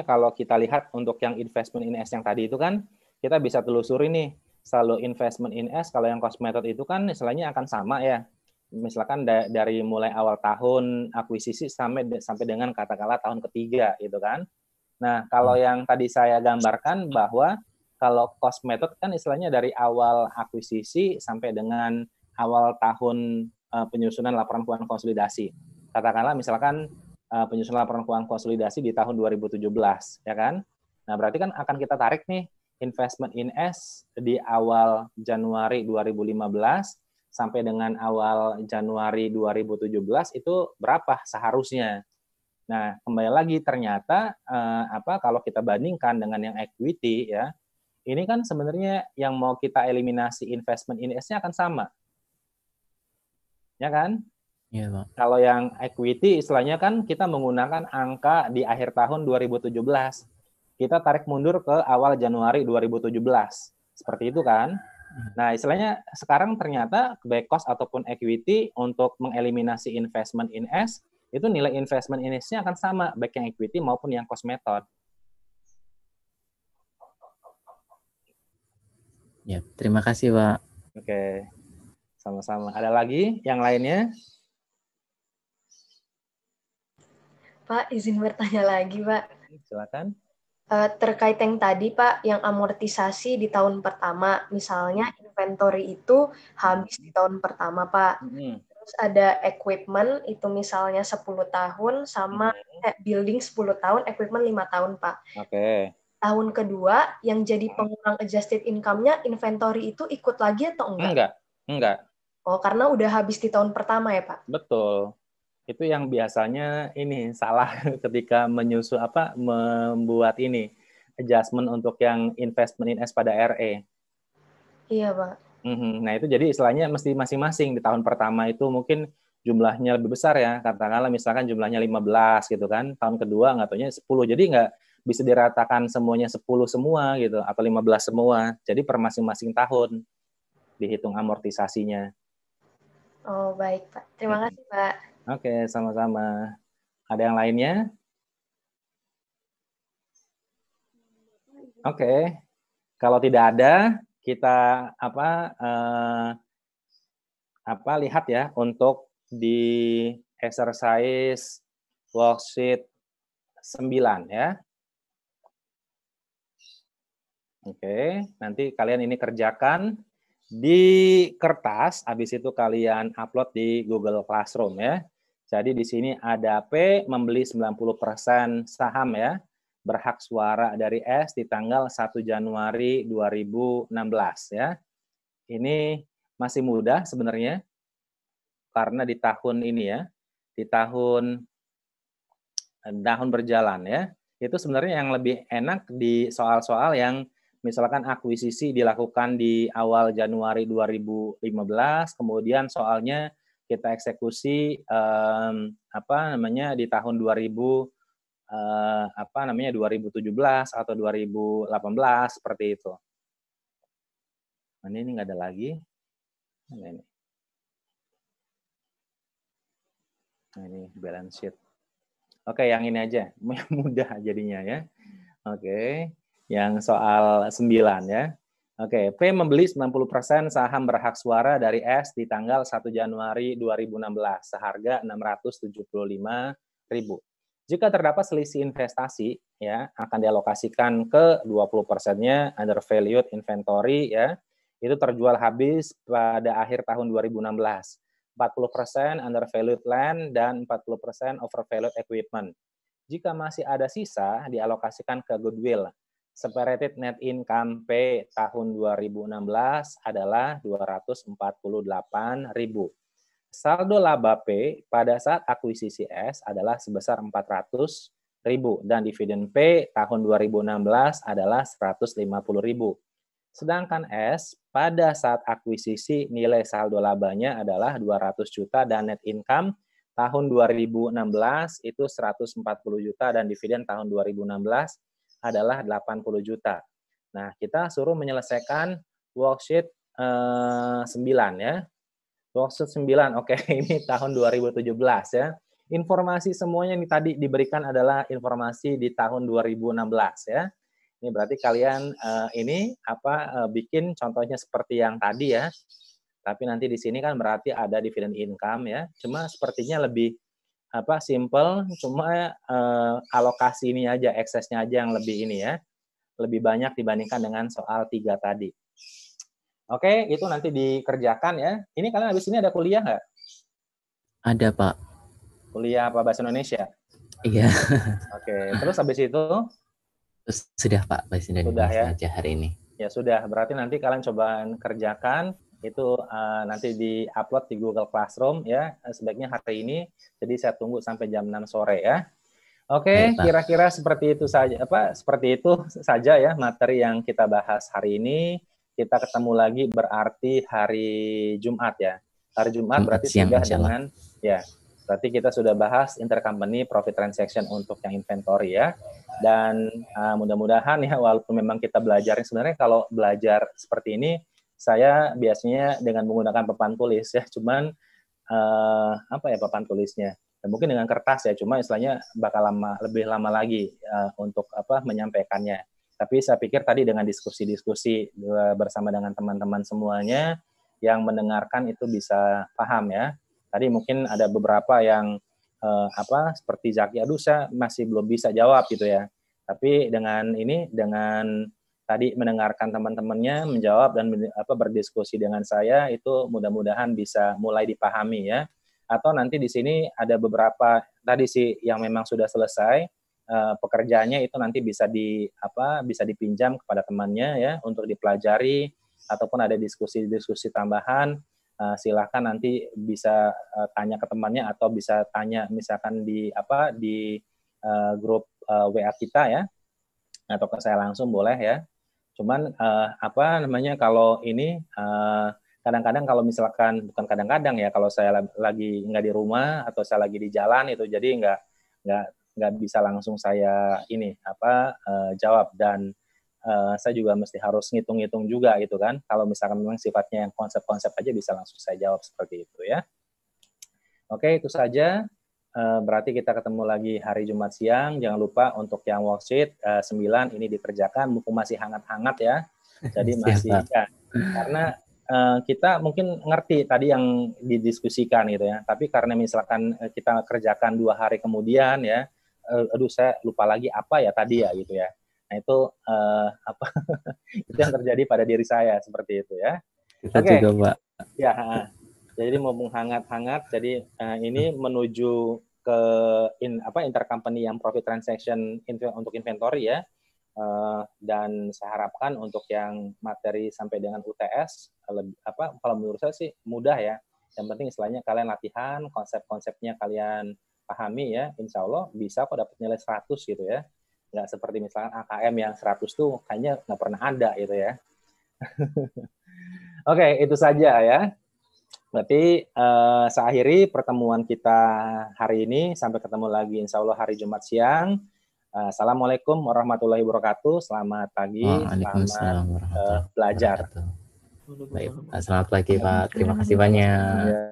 kalau kita lihat untuk yang investment in S yang tadi itu kan kita bisa telusuri nih, selalu investment in S kalau yang cost method itu kan istilahnya akan sama ya. Misalkan dari mulai awal tahun akuisisi sampai dengan katakanlah tahun ketiga gitu kan. Nah, kalau yang tadi saya gambarkan bahwa kalau cost method kan istilahnya dari awal akuisisi sampai dengan awal tahun penyusunan laporan keuangan konsolidasi. Katakanlah misalkan penyusunan laporan keuangan konsolidasi di tahun 2017, ya kan? Nah, berarti kan akan kita tarik nih investment in S di awal Januari 2015 sampai dengan awal Januari 2017 itu berapa seharusnya. Nah, kembali lagi ternyata kalau kita bandingkan dengan yang equity ya, ini kan sebenarnya yang mau kita eliminasi investment in S-nya akan sama. Ya kan? Iya, Pak. Kalau yang equity istilahnya kan kita menggunakan angka di akhir tahun 2017. Kita tarik mundur ke awal Januari 2017. Seperti itu kan? Nah, istilahnya sekarang ternyata baik cost ataupun equity untuk mengeliminasi investment in S, itu nilai investment in S-nya akan sama, baik yang equity maupun yang cost method. Ya, terima kasih, Pak. Oke. Sama-sama. Ada lagi yang lainnya? Pak, izin bertanya lagi, Pak. Silakan. Terkait yang tadi, Pak, yang amortisasi di tahun pertama, misalnya inventory itu habis di tahun pertama, Pak. Terus ada equipment, itu misalnya 10 tahun, sama building 10 tahun, equipment 5 tahun, Pak. Oke. Tahun kedua, yang jadi pengurang adjusted income-nya, inventory itu ikut lagi atau enggak? Enggak. Oh, karena udah habis di tahun pertama ya, Pak? Betul. Itu yang biasanya ini salah ketika membuat ini adjustment untuk yang investment in S pada RE. Iya, Pak. Nah, itu jadi istilahnya mesti masing-masing. Di tahun pertama itu mungkin jumlahnya lebih besar ya, katakanlah misalkan jumlahnya 15 gitu kan, tahun kedua nggak taunya 10, jadi nggak bisa diratakan semuanya 10 semua gitu, atau 15 semua, jadi per masing-masing tahun dihitung amortisasinya. Oh, baik, Pak. Terima kasih, Pak. Oke, sama-sama. Ada yang lainnya? Oke. Kalau tidak ada, kita lihat ya untuk di exercise worksheet 9 ya. Oke, nanti kalian ini kerjakan di kertas, habis itu kalian upload di Google Classroom ya. Jadi di sini ada P membeli 90% saham ya, berhak suara dari S di tanggal 1 Januari 2016 ya. Ini masih mudah sebenarnya, karena di tahun ini ya, di tahun berjalan ya, itu sebenarnya yang lebih enak di soal-soal yang misalkan akuisisi dilakukan di awal Januari 2015, kemudian soalnya kita eksekusi di tahun 2017 atau 2018 seperti itu. Ini nggak ada lagi. Nah, ini balance sheet. Oke, yang ini aja, mudah jadinya ya. Oke, yang soal 9 ya. Oke, P membeli 90% saham berhak suara dari S di tanggal 1 Januari 2016 seharga 675.000. Jika terdapat selisih investasi ya, akan dialokasikan ke 20%-nya undervalued inventory ya. Itu terjual habis pada akhir tahun 2016. 40% undervalued land, dan 40% overvalued equipment. Jika masih ada sisa, dialokasikan ke goodwill. Separated net income P tahun 2016 adalah 248.000. Saldo laba P pada saat akuisisi S adalah sebesar 400.000 dan dividen P tahun 2016 adalah 150.000. Sedangkan S pada saat akuisisi nilai saldo labanya adalah 200 juta dan net income tahun 2016 itu 140 juta dan dividen tahun 2016 adalah 80 juta. Nah, kita suruh menyelesaikan worksheet 9 ya. Worksheet 9, oke, ini tahun 2017 ya. Informasi semuanya yang tadi diberikan adalah informasi di tahun 2016 ya. Ini berarti kalian bikin contohnya seperti yang tadi ya. Tapi nanti di sini kan berarti ada dividend income ya. Cuma sepertinya lebih simple, cuma alokasi ini aja, eksesnya aja yang lebih ini ya. Lebih banyak dibandingkan dengan soal 3 tadi. Oke, itu nanti dikerjakan ya. Ini kalian habis ini ada kuliah nggak? Ada, Pak. Kuliah apa bahasa Indonesia? Iya. Oke, terus habis itu? Sudah, Pak, bahasa Indonesia aja hari ini. Ya sudah, berarti nanti kalian coba kerjakan itu nanti di-upload di Google Classroom ya, sebaiknya hari ini. Jadi saya tunggu sampai jam 6 sore ya. Oke, kira-kira seperti itu saja ya materi yang kita bahas hari ini. Kita ketemu lagi berarti hari Jumat ya. Hari Jumat berarti sudah dengan berarti kita sudah bahas intercompany profit transaction untuk yang inventory ya. Dan mudah-mudahan ya, walaupun memang kita belajar, sebenarnya kalau belajar seperti ini saya biasanya dengan menggunakan papan tulis ya, cuman papan tulisnya mungkin dengan kertas ya, cuma istilahnya bakal lebih lama lagi untuk menyampaikannya. Tapi saya pikir tadi dengan diskusi-diskusi bersama dengan teman-teman semuanya yang mendengarkan itu bisa paham ya. Tadi mungkin ada beberapa yang seperti Zaki, aduh saya masih belum bisa jawab gitu ya. Tapi dengan tadi mendengarkan teman-temannya, menjawab dan berdiskusi dengan saya, itu mudah-mudahan bisa mulai dipahami ya. Atau nanti di sini ada beberapa tadi sih yang memang sudah selesai pekerjaannya, itu nanti bisa bisa dipinjam kepada temannya ya untuk dipelajari, ataupun ada diskusi-diskusi tambahan, silahkan nanti bisa tanya ke temannya atau bisa tanya misalkan di grup WA kita ya, atau ke saya langsung boleh ya. Cuman kalau ini kadang-kadang kalau misalkan, bukan kadang-kadang ya, kalau saya lagi nggak di rumah atau saya lagi di jalan itu, jadi nggak bisa langsung saya jawab, dan saya juga mesti harus ngitung-ngitung juga gitu kan. Kalau misalkan memang sifatnya yang konsep-konsep aja bisa langsung saya jawab seperti itu ya. Oke, itu saja. Berarti kita ketemu lagi hari Jumat siang. Jangan lupa untuk yang worksheet 9 ini dikerjakan, mumpung masih hangat-hangat ya. Jadi masih ya, karena kita mungkin ngerti tadi yang didiskusikan gitu ya. Tapi karena misalkan kita kerjakan 2 hari kemudian ya, aduh saya lupa lagi apa ya tadi ya gitu ya. Nah itu itu yang terjadi pada diri saya seperti itu ya. Kita juga, Pak. Ya. Jadi mumpung hangat-hangat, jadi ini menuju ke intercompany yang profit transaction untuk inventory ya, dan saya harapkan untuk yang materi sampai dengan UTS, kalau menurut saya sih mudah ya. Yang penting istilahnya kalian latihan, konsep-konsepnya kalian pahami ya, insya Allah bisa kok dapat nilai 100 gitu ya. Nggak seperti misalkan AKM yang 100 tuh kayaknya nggak pernah ada gitu ya. Oke, itu saja ya. Berarti saya akhiri pertemuan kita hari ini. Sampai ketemu lagi insya Allah hari Jumat siang. Assalamualaikum warahmatullahi wabarakatuh. Selamat pagi, selamat belajar. Baik, selamat pagi Pak. Terima kasih banyak.